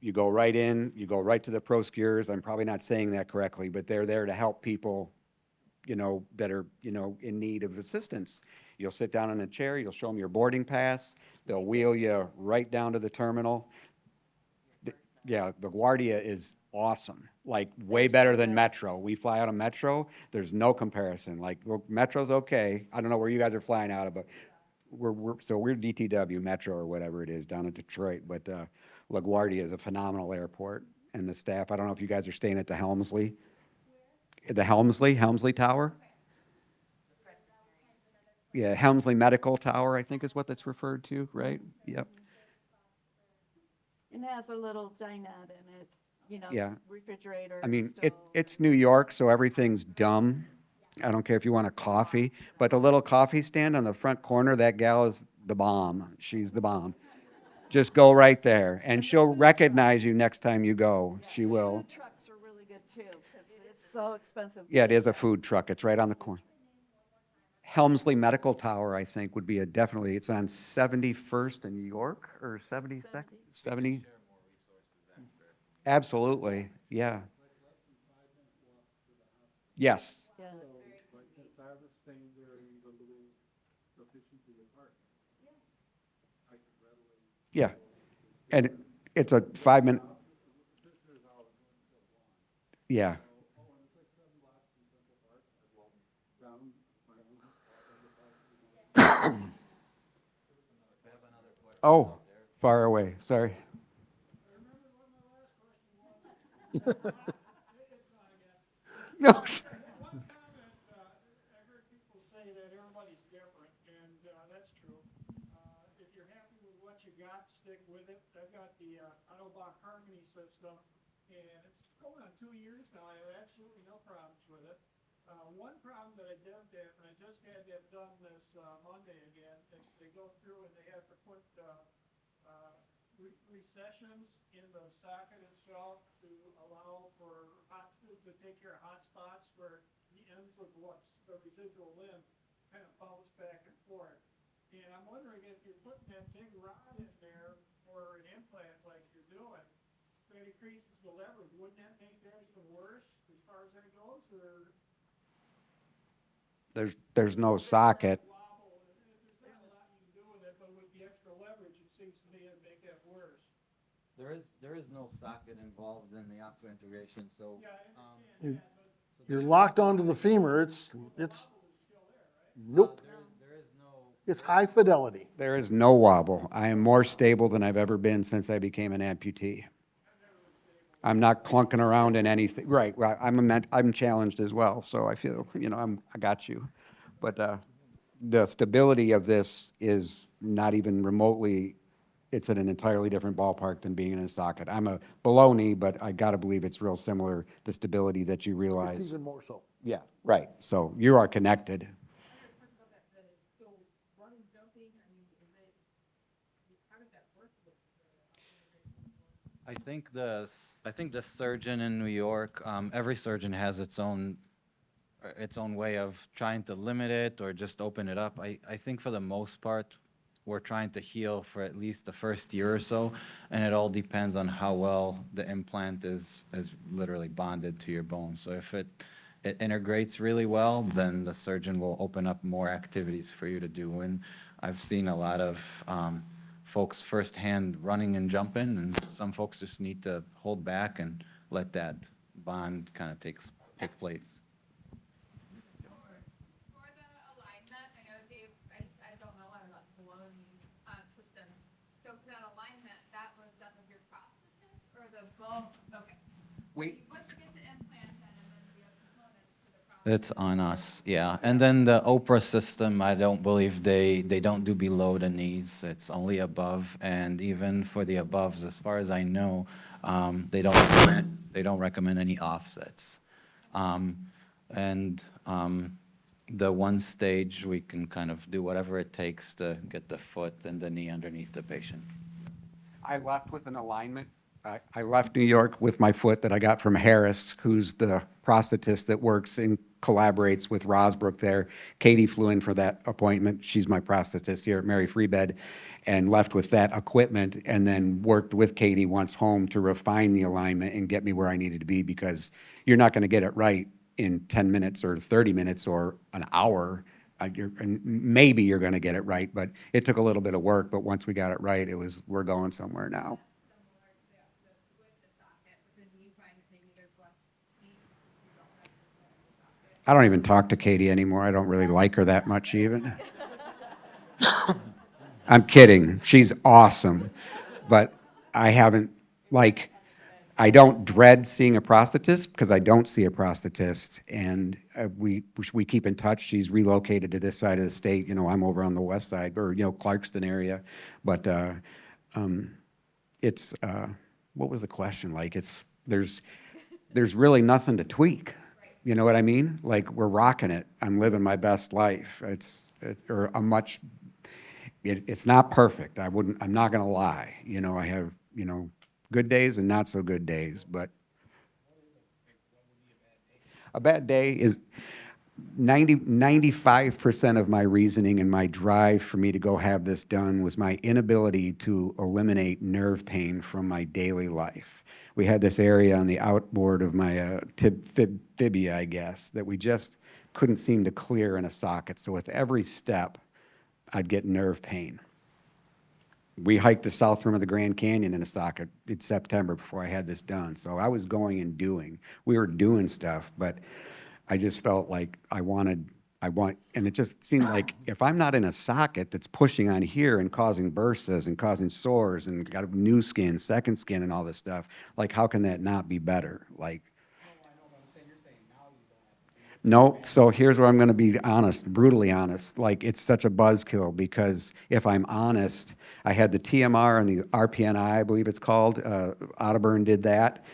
you go right in, you go right to the pro skiers. I'm probably not saying that correctly, but they're there to help people, that are, in need of assistance. You'll sit down in a chair, you'll show them your boarding pass, they'll wheel you right down to the terminal. Yeah, LaGuardia is awesome, like way better than Metro. We fly out of Metro, there's no comparison. Like, look, Metro's okay. I don't know where you guys are flying out of, but we're DTW Metro or whatever it is down in Detroit, but LaGuardia is a phenomenal airport, and the staff. I don't know if you guys are staying at the Helmsley. The Helmsley Tower. Yeah, Helmsley Medical Tower, I think is what that's referred to, right? Yep. It has a little dinette in it, Yeah. refrigerator, I mean, stove. it's New York, so everything's dumb. I don't care if you want a coffee, but the little coffee stand on the front corner, that gal is the bomb. She's the bomb. Just go right there, and she'll recognize you next time you go. She will. Food trucks are really good too, because it's so expensive. to Yeah, it get is a there. food truck. It's right on the corner. Helmsley Medical Tower, I think, would be it's on 71st in New York, or 72nd? 70? Absolutely, yeah. Yes. Yeah. Yeah. And it's a 5-minute. Yeah. Oh, far away, sorry. No. One comment, I heard people say that everybody's different, and that's true. If you're happy with what you got, stick with it. I've got the Autobach Harmony system, and it's going on 2 years now. I have absolutely no problems with it. One problem that I did have, and I just had that done this Monday again, is they go through and they have to put recessions in the socket itself to allow for to take care of hot spots where the ends of the residual limb kind of bounce back and forth. And I'm wondering if you're putting that big rod in there for an implant like you're doing, that increases the leverage. Wouldn't that make that even worse as far as that goes? Or There's no socket. wobble, there's not a lot you can do with it, but with the extra leverage, it seems to me it'd make that worse. There is no socket involved in the osseointegration, so. Yeah, I understand that, but you're locked onto the femur. It's nope. There is no. It's high fidelity. There is no wobble. I am more stable than I've ever been since I became an amputee. I'm not clunking around in anything. Right. I'm challenged as well, so I feel, I got you. But the stability of this is not even remotely. It's in an entirely different ballpark than being in a socket. I'm a below knee, but I got to believe it's real similar. The stability that you realize. It's even more so. Yeah. Right. So you are connected. So running, jumping, I mean, how does that work with I think the surgeon in New York, every surgeon has its own way of trying to limit it or just open it up. I think for the most part, we're trying to heal for at least the first year or so, and it all depends on how well the implant is literally bonded to your bone. So if it integrates really well, then the surgeon will open up more activities for you to do. And I've seen a lot of folks firsthand running and jumping, and some folks just need to hold back and let that bond kind of take place. For the alignment, I know Dave Okay. We, It's on us, yeah. And then the Oprah system, I don't believe they don't do below the knees. It's only above, and even for the aboves, as far as I know, they don't recommend any offsets. Um, and the one stage, we can kind of do whatever it takes to get the foot and the knee underneath the patient. I left with an alignment. I left New York with my foot that I got from Harris, who's the prosthetist that works and collaborates with Rosbrook there. Katie flew in for that appointment. She's my prosthetist here at Mary Free Bed, and left with that equipment, and then worked with Katie once home to refine the alignment and get me where I needed to be, because you're not going to get it right in 10 minutes or 30 minutes or an hour. And maybe you're going to get it right, but it took a little bit of work. But once we got it right, we're going somewhere now. I don't even talk to Katie anymore. I don't really like her that much even. I'm kidding. She's awesome. But I haven't, like, I don't dread seeing a prosthetist because I don't see a prosthetist. And we keep in touch. She's relocated to this side of the state. You know, I'm over on the west side, or, you know, Clarkston area. But it's, what was the question? Like, there's really nothing to tweak. You know what I mean? Like, we're rocking it. I'm living my best life. Or a much, it's not perfect. I'm not gonna lie. You know, I have, you know, good days and not so good days, but a bad day is 95% of my reasoning and my drive for me to go have this done was my inability to eliminate nerve pain from my daily life. We had this area on the outboard of my fibia, I guess, that we just couldn't seem to clear in a socket. So with every step, I'd get nerve pain. We hiked the south rim of the Grand Canyon in a socket in September before I had this done. So I was going and doing. We were doing stuff, but I just felt like and it just seemed like if I'm not in a socket that's pushing on here and causing bursas and causing sores and got a new skin, second skin, and all this stuff, like, how can that not be better? Like, no, so here's where I'm going to be honest, brutally honest. Like, it's such a buzzkill because if I'm honest, I had the TMR and the RPNI, I believe it's called. Ottoburn did that.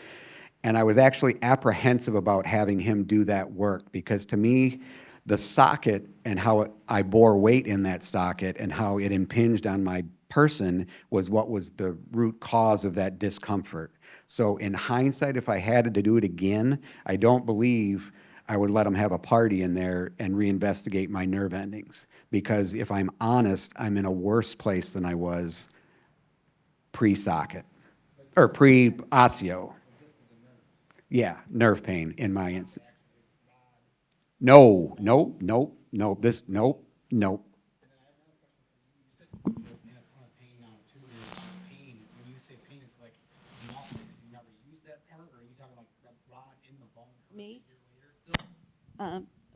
And I was actually apprehensive about having him do that work because to me, the socket and how I bore weight in that socket and how it impinged on my person was what was the root cause of that discomfort. So in hindsight, if I had to do it again, I don't believe I would let him have a party in there and reinvestigate my nerve endings. Because if I'm honest, I'm in a worse place than I was pre-socket or pre-osteo. Yeah, nerve pain in my instance. No, nope, nope, nope, nope, nope. In a ton of pain now too. Pain, when you say pain, it's like muscle. You never use that part, or are you talking like that rod in the bone? Me?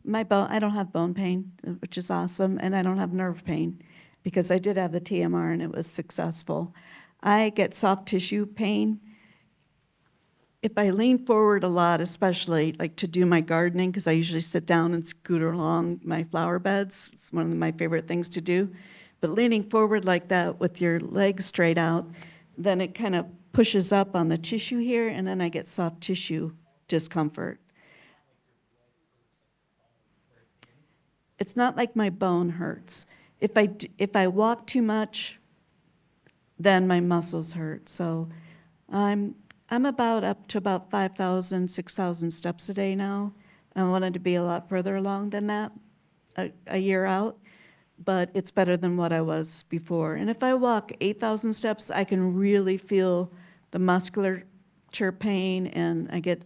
My bone, I don't have bone pain, which is awesome, and I don't have nerve pain because I did have the TMR and it was successful. I get soft tissue pain. If I lean forward a lot, especially like to do my gardening, because I usually sit down and scooter along my flower beds, it's one of my favorite things to do. But leaning forward like that with your legs straight out, then it kind of pushes up on the tissue here, and then I get soft tissue discomfort. It's not like my bone hurts. If I walk too much, then my muscles hurt. So I'm about up to about 5,000, 6,000 steps a day now. I wanted to be a lot further along than that a year out, but it's better than what I was before. And if I walk 8,000 steps, I can really feel the musculature pain and I get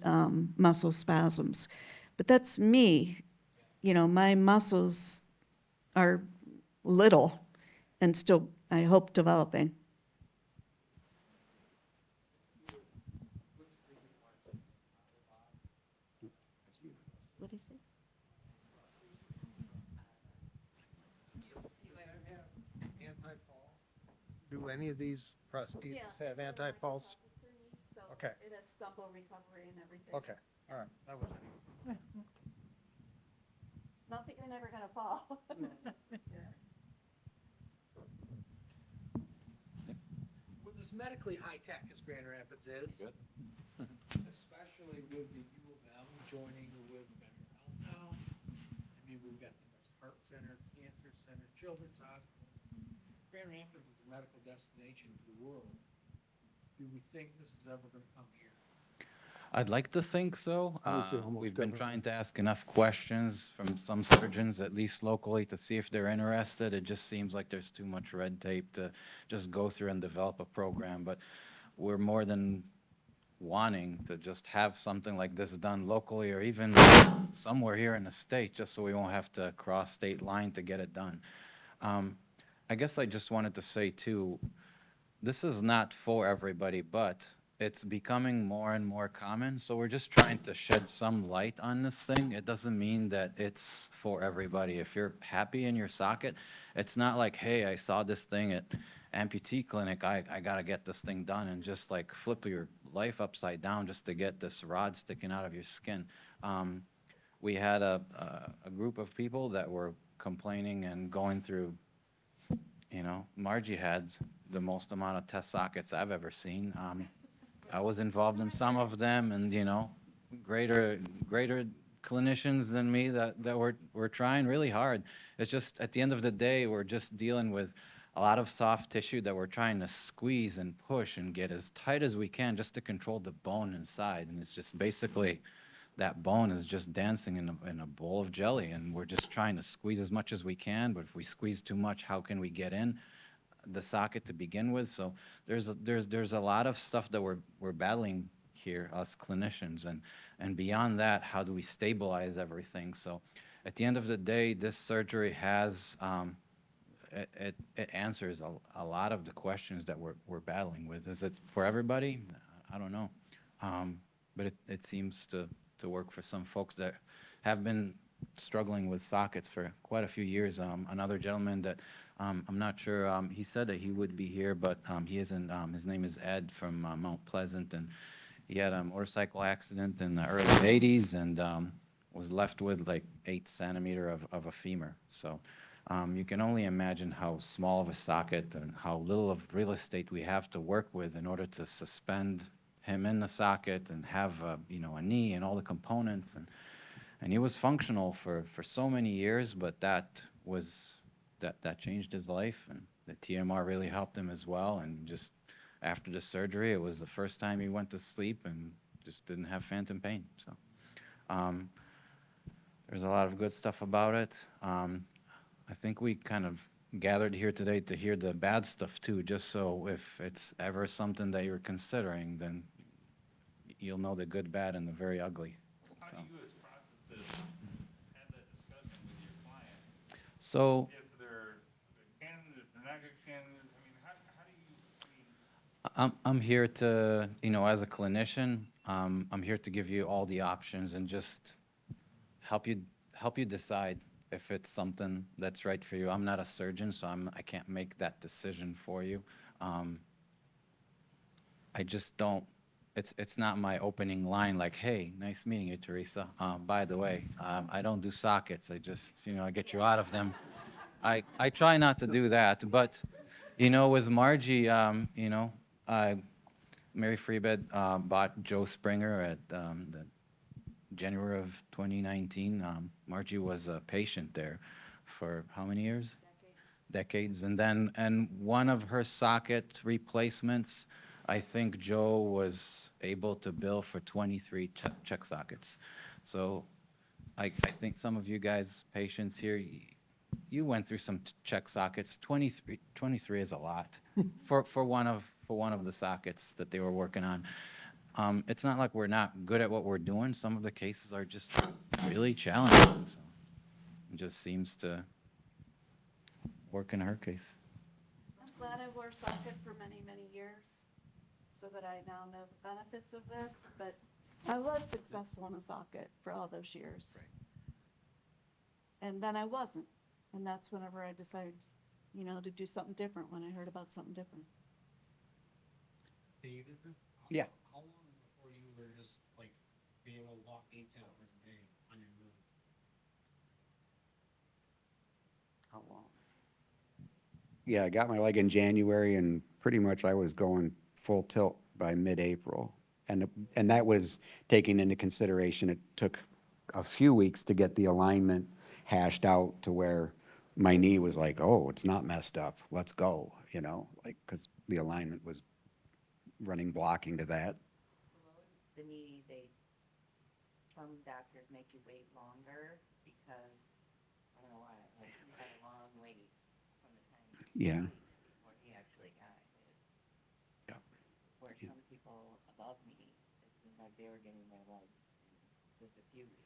muscle spasms. But that's me. You know, my muscles are little and still, I hope, developing. What did he say? Anti-fall? Do any of these prostheses have anti-falls? Okay. It has stumble recovery and everything. Okay, all right, that was it. Nothing, you're never gonna fall. With as medically high-tech as Grand Rapids is, Good. especially with the U of M joining with Better Health now, I mean, we've got the best heart center, cancer center, children's hospitals. Grand Rapids is a medical destination for the world. Do we think this is ever gonna come here? I'd like to think so. I would say almost We've been definitely. trying to ask enough questions from some surgeons, at least locally, to see if they're interested. It just seems like there's too much red tape to just go through and develop a program. But we're more than wanting to just have something like this done locally or even somewhere here in the state, just so we won't have to cross state line to get it done. Um, I guess I just wanted to say too, this is not for everybody, but it's becoming more and more common. So we're just trying to shed some light on this thing. It doesn't mean that it's for everybody. If you're happy in your socket, it's not like, hey, I saw this thing at amputee clinic. I got to get this thing done and just like flip your life upside down just to get this rod sticking out of your skin. We had a group of people that were complaining and going through, Margie had the most amount of test sockets I've ever seen. I was involved in some of them, and greater clinicians than me that were trying really hard. It's just at the end of the day, we're just dealing with a lot of soft tissue that we're trying to squeeze and push and get as tight as we can just to control the bone inside. And it's just basically that bone is just dancing in a bowl of jelly, and we're just trying to squeeze as much as we can. But if we squeeze too much, how can we get in the socket to begin with? So there's a lot of stuff that we're battling here, us clinicians, and beyond that, how do we stabilize everything? So at the end of the day, this surgery has it answers a lot of the questions that we're battling with. Is it for everybody? I don't know, but it seems to work for some folks that have been struggling with sockets for quite a few years. Another gentleman that I'm not sure, he said that he would be here, but he isn't. His name is Ed from Mount Pleasant, and he had a motorcycle accident in the early 80s and was left with like 8 centimeter of a femur. So you can only imagine how small of a socket and how little of real estate we have to work with in order to suspend him in the socket and have a knee and all the components. And he was functional for so many years, but that changed his life, and the TMR really helped him as well. And just after the surgery, it was the first time he went to sleep and just didn't have phantom pain. So there's a lot of good stuff about it. I think we kind of gathered here today to hear the bad stuff too, just so if it's ever something that you're considering, then you'll know the good, bad, and the very ugly. How do you as process this, have that discussion with your client? So If they're a candidate, if they're not a candidate, I mean, how do you, I'm here to, as a clinician, I'm here to give you all the options and just help you decide if it's something that's right for you. I'm not a surgeon, so I can't make that decision for you. I just don't. It's not my opening line like, "Hey, nice meeting you, Teresa. By the way, I don't do sockets. I just, I get you out of them." I try not to do that, but with Margie, Mary Freebed bought Joe Springer at the January of 2019. Margie was a patient there for how many years? Decades. And one of her socket replacements, I think Joe was able to bill for 23 check sockets. So I think some of you guys, patients here, you went through some check sockets. 23 is a lot for one of the sockets that they were working on. It's not like we're not good at what we're doing. Some of the cases are just really challenging. So it just seems to work in her case. I'm glad I wore a socket for many, many years, so that I now know the benefits of this, but I was successful in a socket for all those years. And then I wasn't, and that's whenever I decided, to do something different, when I heard about something different. David? Yeah. How long or just like being able to walk 8, 10 hours a day on your move? How long? Yeah, I got my leg in January, and pretty much I was going full tilt by mid-April. And that was taking into consideration, it took a few weeks to get the alignment hashed out to where my knee was like, oh, it's not messed up, let's go, like, because the alignment was running blocking to that. The knee, some doctors make you wait longer because, I don't know why, like, he had a long wait from the time Yeah. before he actually got it. Yeah. Where Yeah. some people above me, it seemed like they were getting their legs in just a few weeks.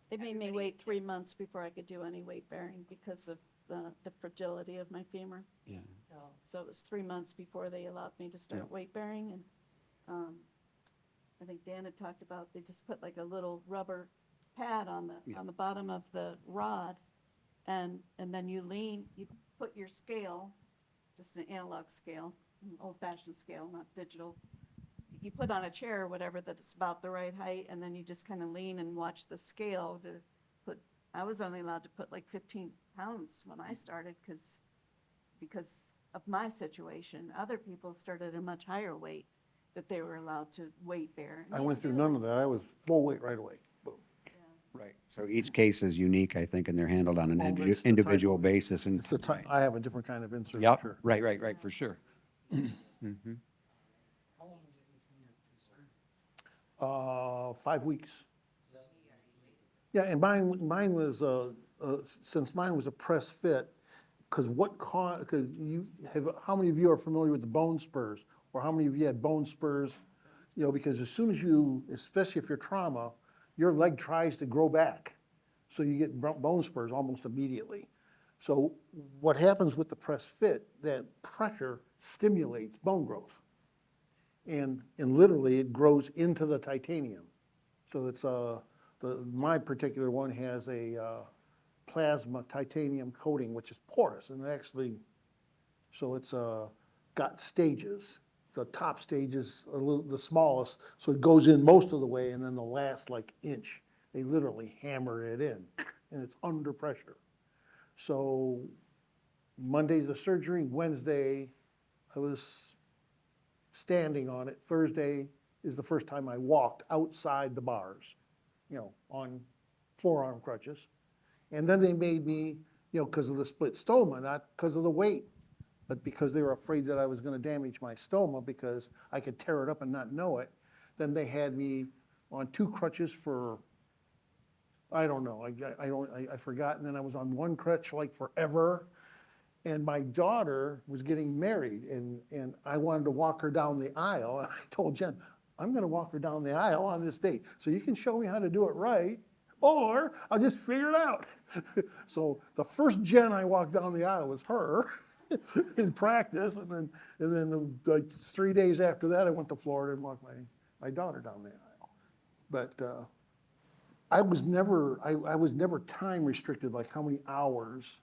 They made me Everybody- wait 3 months before I could do any weight bearing because of the fragility of my femur. Yeah. So it was 3 months before they allowed me to start Yeah. weight bearing. And I think Dan had talked about, they just put like a little rubber pad on Yeah. the bottom of the rod. And then you put your scale, just an analog scale, an old fashioned scale, not digital. You put on a chair or whatever that's about the right height, and then you just kind of lean and watch the scale to put, I was only allowed to put like 15 pounds when I started because of my situation. Other people started at a much higher weight that they were allowed to weight bear. I went through none of that. I was full weight right away. Boom. Right. So each case is unique, I think, and they're handled on an Oh, it's the type individual of- basis. And It's the time, I have a different kind of insert, Yep, sure. right, for sure. Mhm. How long was it between your 2 surgeries? 5 weeks. Yeah, and mine was, since mine was a press fit, because how many of you are familiar with the bone spurs? Or how many of you had bone spurs? Because as soon as especially if you're trauma, your leg tries to grow back. So you get bone spurs almost immediately. So what happens with the press fit, that pressure stimulates bone growth. And literally it grows into the titanium. So it's my particular one has a plasma titanium coating, which is porous, and actually, so it's got stages. The top stage is the smallest, so it goes in most of the way, and then the last like inch, they literally hammer it in, and it's under pressure. So Monday's the surgery, Wednesday I was standing on it, Thursday is the first time I walked outside the bars, on forearm crutches. And then they made me, because of the split stoma, not because of the weight, but because they were afraid that I was going to damage my stoma because I could tear it up and not know it. Then they had me on 2 crutches for, I don't know, I forgot. And then I was on 1 crutch like forever. And my daughter was getting married, and I wanted to walk her down the aisle. And I told Jen, I'm going to walk her down the aisle on this date. So you can show me how to do it right, or I'll just figure it out. So the first Jen I walked down the aisle was her in practice. And then like 3 days after that, I went to Florida and walked my daughter down the aisle. But I was never time restricted, like how many hours.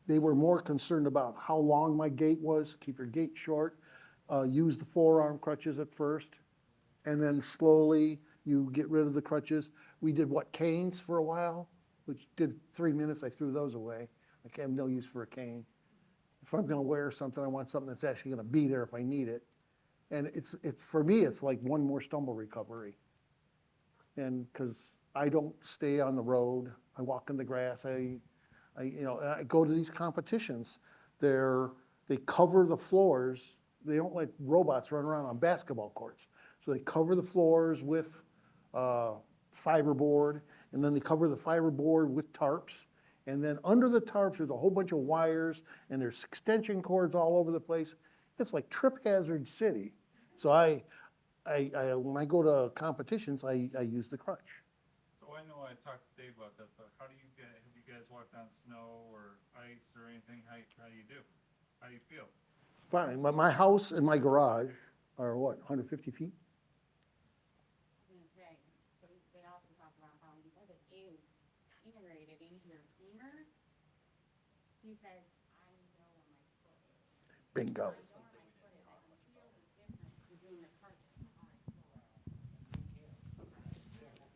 They were more concerned about how long my gait was, keep your gait short, use the forearm crutches at first, and then slowly you get rid of the crutches. We did canes for a while, which did 3 minutes, I threw those away. I have no use for a cane. If I'm gonna wear something, I want something that's actually gonna be there if I need it. And it's for me, it's like one more stumble recovery. And because I don't stay on the road, I walk in the grass, I go to these competitions. They cover the floors. They don't let robots run around on basketball courts. So they cover the floors with fiberboard, and then they cover the fiberboard with tarps. And then under the tarps, there's a whole bunch of wires, and there's extension cords all over the place. It's like trip hazard city. So when I go to competitions, I use the crutch. So I know I talked to Dave about this, but have you guys walked on snow or ice or anything? How do you do? How do you feel? Fine, but my house and my garage are what, 150 feet? I was gonna say, but they also talk about how because it is integrated into your femur, he says, I know where my foot is. Bingo. I know where my foot is, I can feel the difference between the crutches, how I pull it.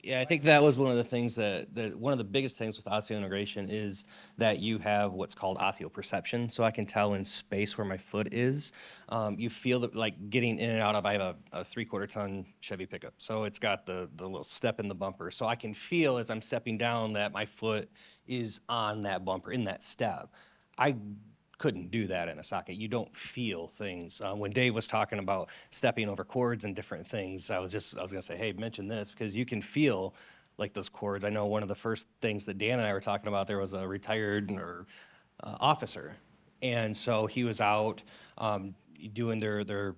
Yeah, I think that was one of the things that one of the biggest things with osseointegration is that you have what's called osseoperception. So I can tell in space where my foot is. You feel that like getting in and out of. I have a 3/4 ton Chevy pickup, so it's got the little step in the bumper. So I can feel as I'm stepping down that my foot is on that bumper in that step. I couldn't do that in a socket. You don't feel things. When Dave was talking about stepping over cords and different things, I was gonna say, hey, mention this because you can feel like those cords. I know one of the first things that Dan and I were talking about, there was a retired or officer, and so he was out doing their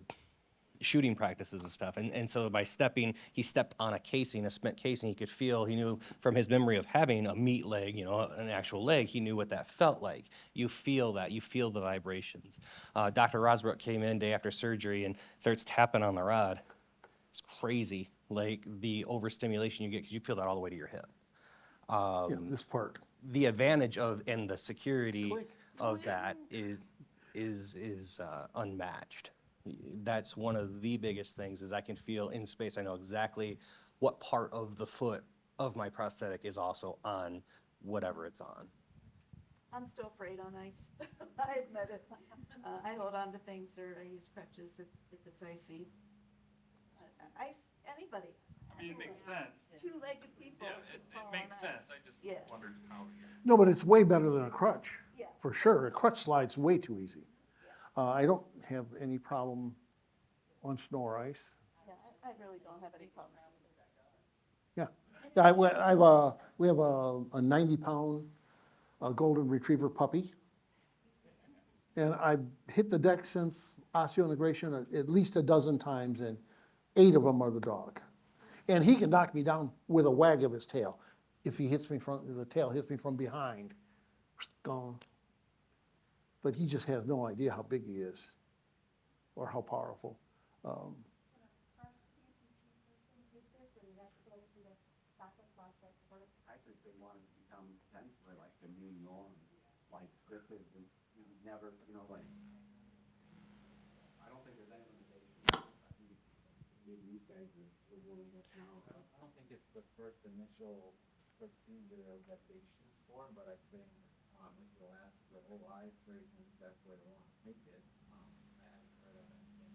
shooting practices and stuff. And so by stepping, he stepped on a casing, a cement casing. He could feel, he knew from his memory of having a meat leg, an actual leg, he knew what that felt like. You feel that, you feel the vibrations. Dr. Rosbrook came in day after surgery and starts tapping on the rod. It's crazy, like the overstimulation you get because you feel that all the way to your hip. Yeah, this part. The advantage of and the security of that is unmatched. That's one of the biggest things is I can feel in space. I know exactly what part of the foot of my prosthetic is also on whatever it's on. I'm still afraid on ice. I admit it. I hold on to things or I use crutches if it's icy. Ice, anybody. I mean, it makes sense. Two-legged people. Yeah, it fall on makes sense. ice. I just Yeah. wondered how. No, but it's way better than a crutch. Yeah. For sure. A crutch slides way too easy. I don't have any problem on snow or ice. Yeah, I really don't have any problems. Yeah. We have a 90-pound golden retriever puppy. And I've hit the deck since osseointegration at least a dozen times, and 8 of them are the dog. And he can knock me down with a wag of his tail. If the tail hits me from behind, gone. But he just has no idea how big he is or how powerful. I think they want to become potentially like the new norm, like this is never, like, I don't think there's any limitation. I think these guys are doing it now. I don't think it's the first initial procedure that they shoot for, but I think with the whole eye surgeons, that's where they want to take it. I haven't heard of anything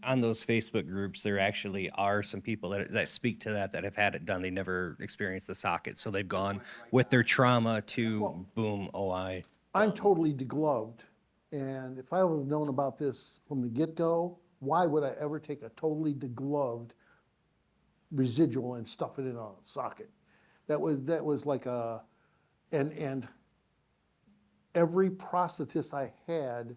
that On those Facebook groups, there actually are some people that speak to that have had it done. They never experienced the socket, so they've gone with their trauma to Well, boom, OI. I'm totally degloved, and if I would have known about this from the get-go, why would I ever take a totally degloved residual and stuff it in a socket? That was like and every prosthetist I had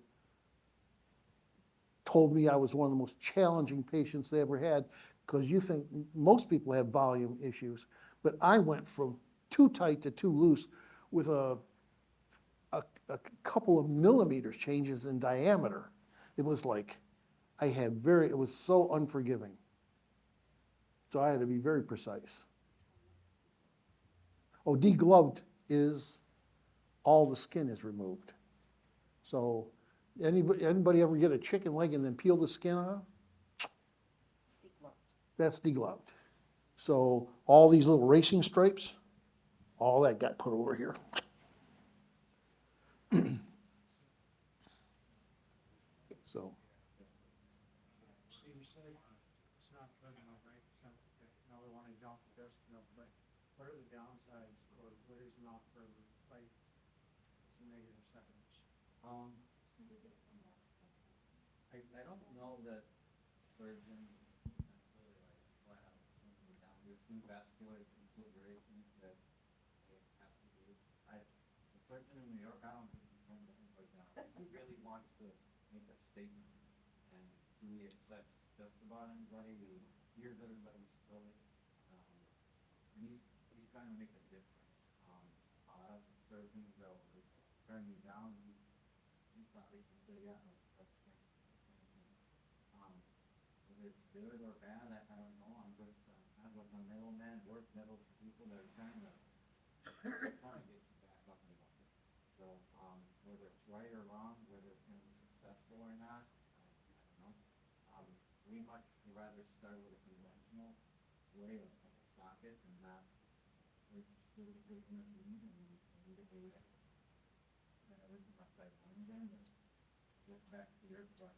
told me I was one of the most challenging patients they ever had, because you think most people have volume issues, but I went from too tight to too loose with a couple of millimeters changes in diameter. It was like it was so unforgiving. So I had to be very precise. Oh, degloved is all the skin is removed. So anybody ever get a chicken leg and then peel the skin off? That's degloved. So all these little racing stripes, all that got put over here. So. So you said it's not good enough, right? It's not, we want to dump the disc, but what are the downsides or what is not for, like, it's a negative sides? I don't know that surgeons necessarily like flat out turn them down. There's some vascular considerations that they have to do. The surgeon in New York, I don't think he turns anybody down. He really wants to make a statement, and he accepts just about anybody. He hears everybody's story, and he's trying to make a difference. A lot of surgeons that will turn you down, he probably can say, yeah, that's thing. Whether it's good or bad, I don't know. I'm just kind of a middleman, middle for people that are trying to get you back up and walking. So whether it's right or wrong, whether it's going to be successful or not, I don't know. we much rather start with a conventional way of like a socket and not surgically intervene and then immediately then everything upside down again. And just back to your question.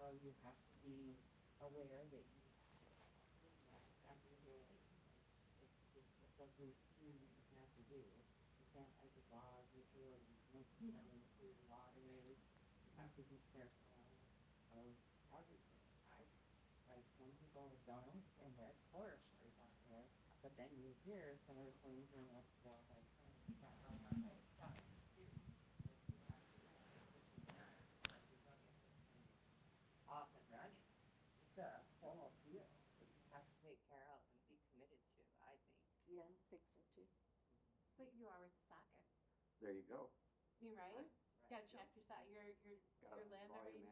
So you have to be aware that you do that every day. It's a routine that you have to do. You can't like a dog, you feel through water. You have to be careful of everything. Like some people don't, and there's horror stories out there. But then you hear some of the things and like, well, like, off and running. It's a whole deal that you have to take care of and be committed to, I think. Yeah, I think so too. But you are with the socket. There you go. You right? You gotta check your your limb every. Yeah.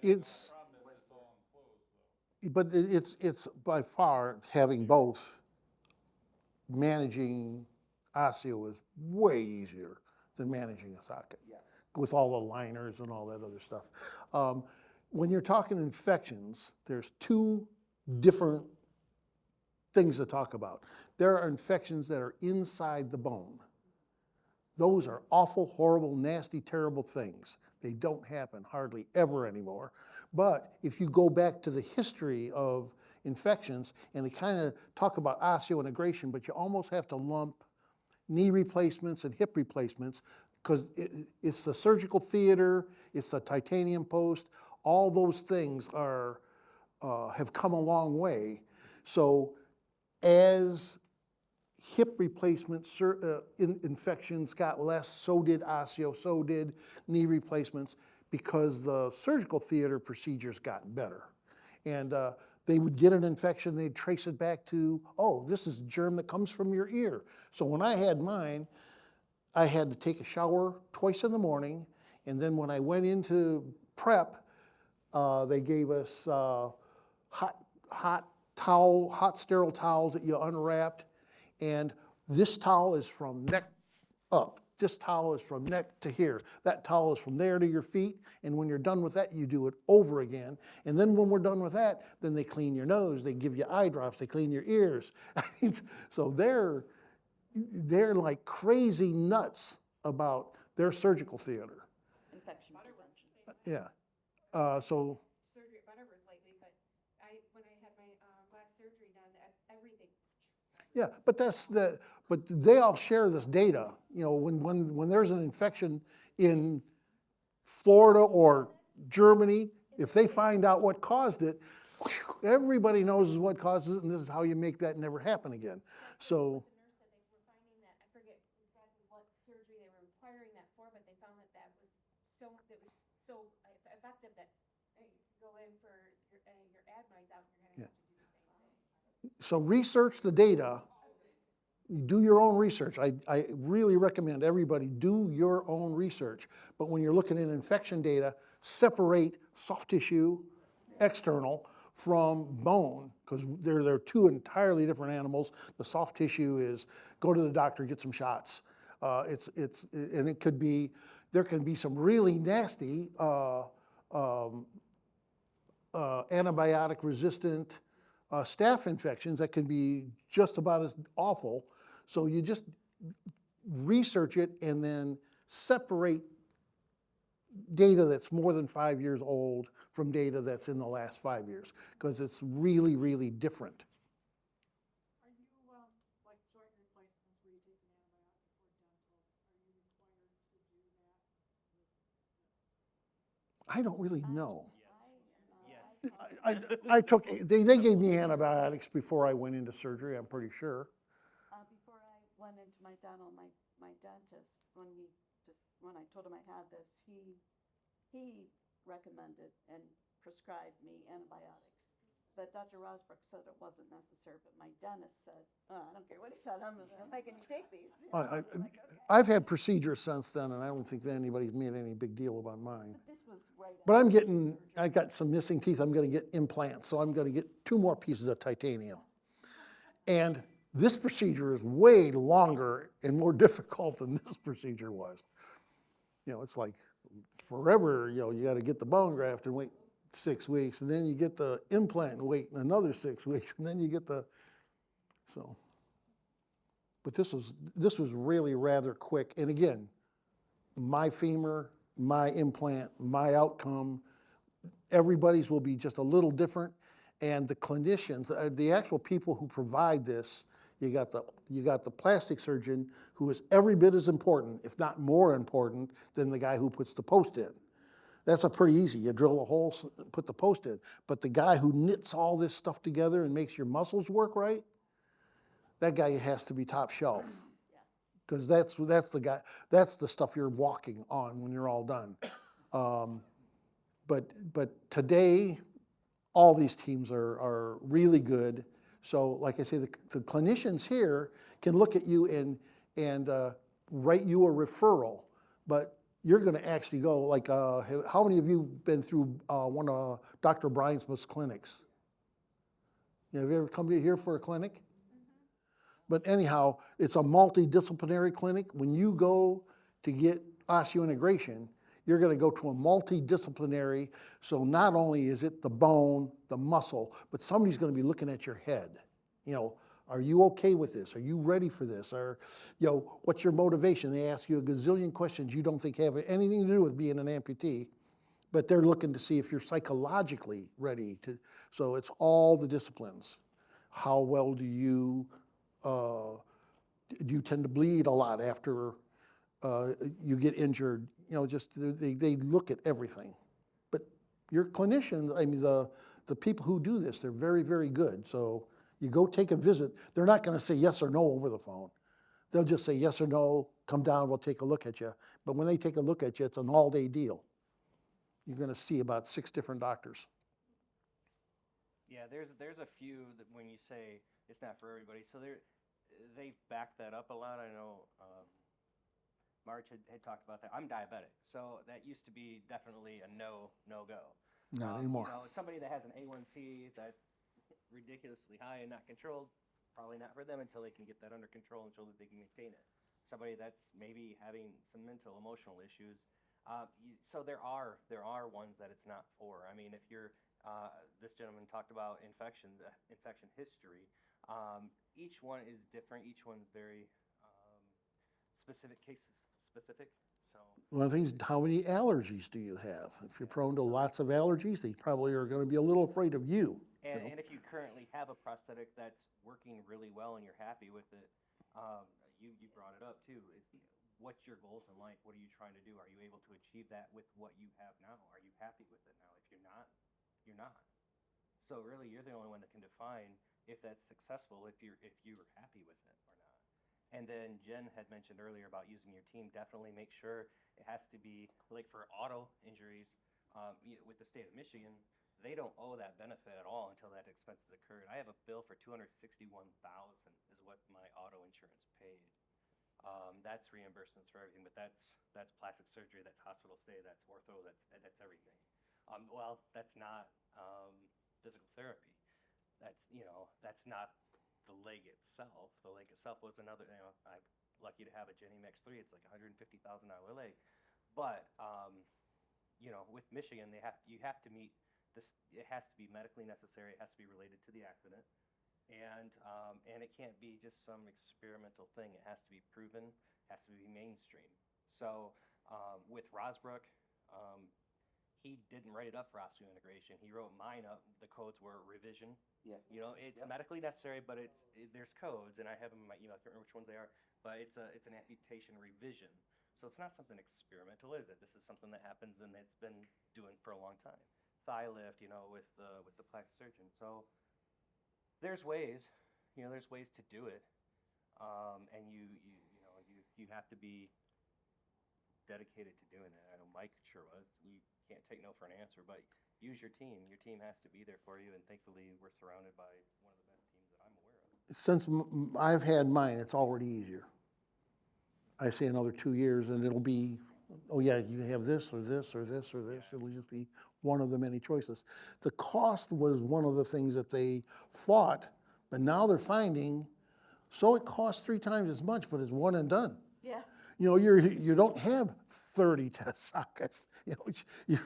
It's, Problem is it's all enclosed though. but it's by far, having both, managing osteo is way easier than managing a socket. Yes. With all the liners and all that other stuff. When you're talking infections, there's two different things to talk about. There are infections that are inside the bone. Those are awful, horrible, nasty, terrible things. They don't happen hardly ever anymore. But if you go back to the history of infections, and they kind of talk about osseointegration, but you almost have to lump knee replacements and hip replacements, because it's the surgical theater, it's the titanium post, all those things are, have come a long way. So as hip replacement infections got less, so did osteo, so did knee replacements, because the surgical theater procedures got better. And they would get an infection, they'd trace it back to, oh, this is a germ that comes from your ear. So when I had mine, I had to take a shower twice in the morning, and then when I went into prep, they gave us hot sterile towels that you unwrapped, and this towel is from neck up. This towel is from neck to here. That towel is from there to your feet, and when you're done with that, you do it over again. And then when we're done with that, then they clean your nose, they give you eye drops, they clean your ears. So they're like crazy nuts about their surgical theater. Infection prevention. Yeah. So Surgery at Butterworth lately, but when I had my last surgery done, everything. yeah, but they all share this data. You know, when there's an infection in Florida or Germany, if they find out what caused it, everybody knows what causes it, and this is how you make that never happen again. So. The nurse said they were finding that, I forget exactly what surgery they were requiring that for, but they found that was so effective that, hey, you can go in for your adenoids out, you're gonna have to do the same thing. So research the data, do your own research. I really recommend everybody do your own research. But when you're looking at infection data, separate soft tissue, external, from bone, because they're two entirely different animals. The soft tissue is go to the doctor, get some shots. And it could be, there can be some really nasty antibiotic resistant staph infections that can be just about as awful. So you just research it and then separate data that's more than 5 years old from data that's in the last 5 years, because it's really, really different. Are you, like joint replacements where you take an antibiotic for dental, are you required to do that? I don't really know. Yes. I took, they gave me antibiotics before I went into surgery, I'm pretty sure. Before I went into my dental, my dentist, when I told him I had this, he recommended and prescribed me antibiotics. But Dr. Rosbrook said it wasn't necessary, but my dentist said, I don't care what he said, I'm making you take these. You know, I- so like, okay. I've had procedures since then, and I don't think that anybody's made any big deal about mine. But this was right But after I'm the getting, surgery. I got some missing teeth, I'm gonna get implants, so I'm gonna get 2 more pieces of titanium. And this procedure is way longer and more difficult than this procedure was. It's like forever, you got to get the bone graft and wait 6 weeks, and then you get the implant and wait another 6 weeks, and then you get so. But this was really rather quick. And again, my femur, my implant, my outcome, everybody's will be just a little different. And the clinicians, the actual people who provide this, you got the plastic surgeon who is every bit as important, if not more important, than the guy who puts the post in. That's a pretty easy. You drill a hole, put the post in. But the guy who knits all this stuff together and makes your muscles work right, that guy has to be top shelf. Because that's the guy, that's the stuff you're walking on when you're all done. But today, all these teams are really good. So like I say, the clinicians here can look at you and write you a referral, but you're going to actually go, like, how many of you been through one of Dr. Bryansmith's clinics? Have you ever come here for a clinic? But anyhow, it's a multidisciplinary clinic. When you go to get osseointegration, you're going to go to a multidisciplinary. So not only is it the bone, the muscle, but somebody's going to be looking at your head. Are you okay with this? Are you ready for this? Or, what's your motivation? They ask you a gazillion questions you don't think have anything to do with being an amputee, but they're looking to see if you're psychologically ready to. So it's all the disciplines. How well do you tend to bleed a lot after you get injured? Just they look at everything. But your clinicians, I mean, the people who do this, they're very, very good. So you go take a visit. They're not going to say yes or no over the phone. They'll just say yes or no, come down, we'll take a look at you. But when they take a look at you, it's an all-day deal. You're going to see about 6 different doctors. Yeah, there's a few that when you say it's not for everybody, so they back that up a lot. I know Marge had talked about that. I'm diabetic, so that used to be definitely a no go. Not anymore. Somebody that has an A1C that's ridiculously high and not controlled, probably not for them until they can get that under control and show that they can maintain it. Somebody that's maybe having some mental, emotional issues. So there are ones that it's not for. I mean, if you're this gentleman talked about infection history. Each one is different. Each one's very specific. So One of the things, how many allergies do you have? If you're prone to lots of allergies, they probably are going to be a little afraid of you. and if you currently have a prosthetic that's working really well and you're happy with it, you brought it up too. What's your goals in life? What are you trying to do? Are you able to achieve that with what you have now? Are you happy with it now? If you're not, you're not. So really, you're the only one that can define if that's successful, if you're happy with it or not. And then Jen had mentioned earlier about using your team. Definitely make sure it has to be like for auto injuries with the state of Michigan. They don't owe that benefit at all until that expense has occurred. I have a bill for $261,000 is what my auto insurance paid. That's reimbursements for everything, but that's plastic surgery, that's hospital stay, that's ortho, that's everything. Well, that's not physical therapy. That's not the leg itself. The leg itself was another. I'm lucky to have a Jenny Max 3. It's like $150,000 leg, but with Michigan, you have to meet this. It has to be medically necessary. It has to be related to the accident. And it can't be just some experimental thing. It has to be proven, has to be mainstream. So with Rosbrook, he didn't write it up for osseointegration. He wrote mine up. The codes were revision. Yeah. It's medically necessary, but there's codes, and I have them in my email. I can't remember which ones they are, but it's an amputation revision. So it's not something experimental, is it? This is something that happens and it's been doing for a long time. Thigh lift, with the plastic surgeon. So there's ways, there's ways to do it, and you have to be dedicated to doing it. I know Mike sure was. You can't take no for an answer, but use your team. Your team has to be there for you, and thankfully we're surrounded by one of the best teams that I'm aware of. Since I've had mine, it's already easier. I say another 2 years and it'll be, oh yeah, you have this or this or this or this. It'll just be one of the many choices. The cost was one of the things that they fought But now they're finding, so it costs 3 times as much, but it's one and done. Yeah. You know, you don't have 30 test sockets. You know,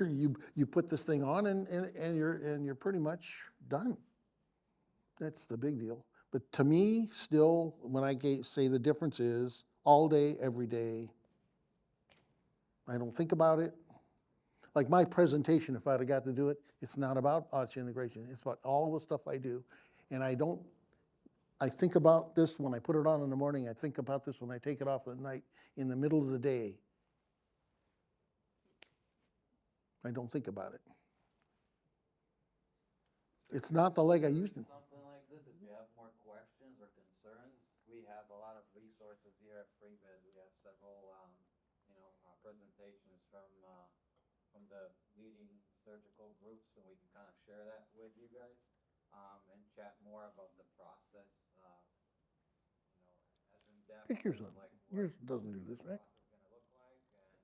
you put this thing on and you're pretty much done. That's the big deal. But to me, still, when I say the difference is all day, every day. I don't think about it. Like my presentation, if I'd have got to do it, it's not about osseointegration. It's about all the stuff I do. And I think about this when I put it on in the morning. I think about this when I take it off at night, in the middle of the day. I don't think about it. It's not the leg I used to. Something like this, if you have more questions or concerns, we have a lot of resources here at FreeBid. We have several, presentations from the leading surgical groups, and we can kind of share that with you guys, and chat more about the process, as in depth. I think yours, as, like, yours what doesn't do the this, right? process is gonna look like,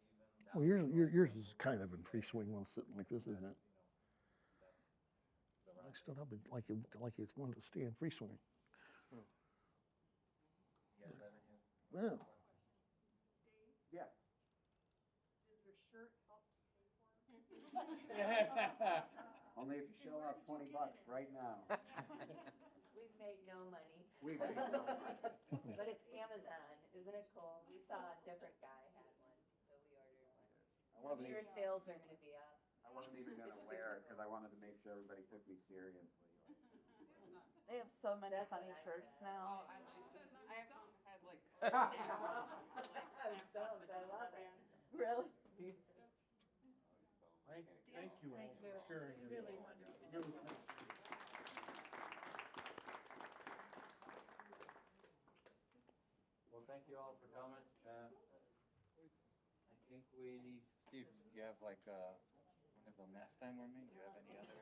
and even Oh, down the road, yours is kind of in free swing while sitting like this, isn't it? I stood up like it's wanted to stay in free swing. You guys have any Well, Yeah. Did your shirt help to pay for it? Only if you shell out $20 right now. We've made no money. We've made no money. But it's Amazon, isn't it cool? We saw a different guy had one, so we ordered one. I I'm wasn't sure even, sales are gonna be up. I wasn't even gonna wear it because I wanted to make sure everybody took me seriously. They have so many That's what funny I shirts said. now. I'm stoked, I love it. Really? thank you all for sharing your. Really Well, thank you all for coming. I think Steve, you have like, when is the last time we're meeting? Do you have any other?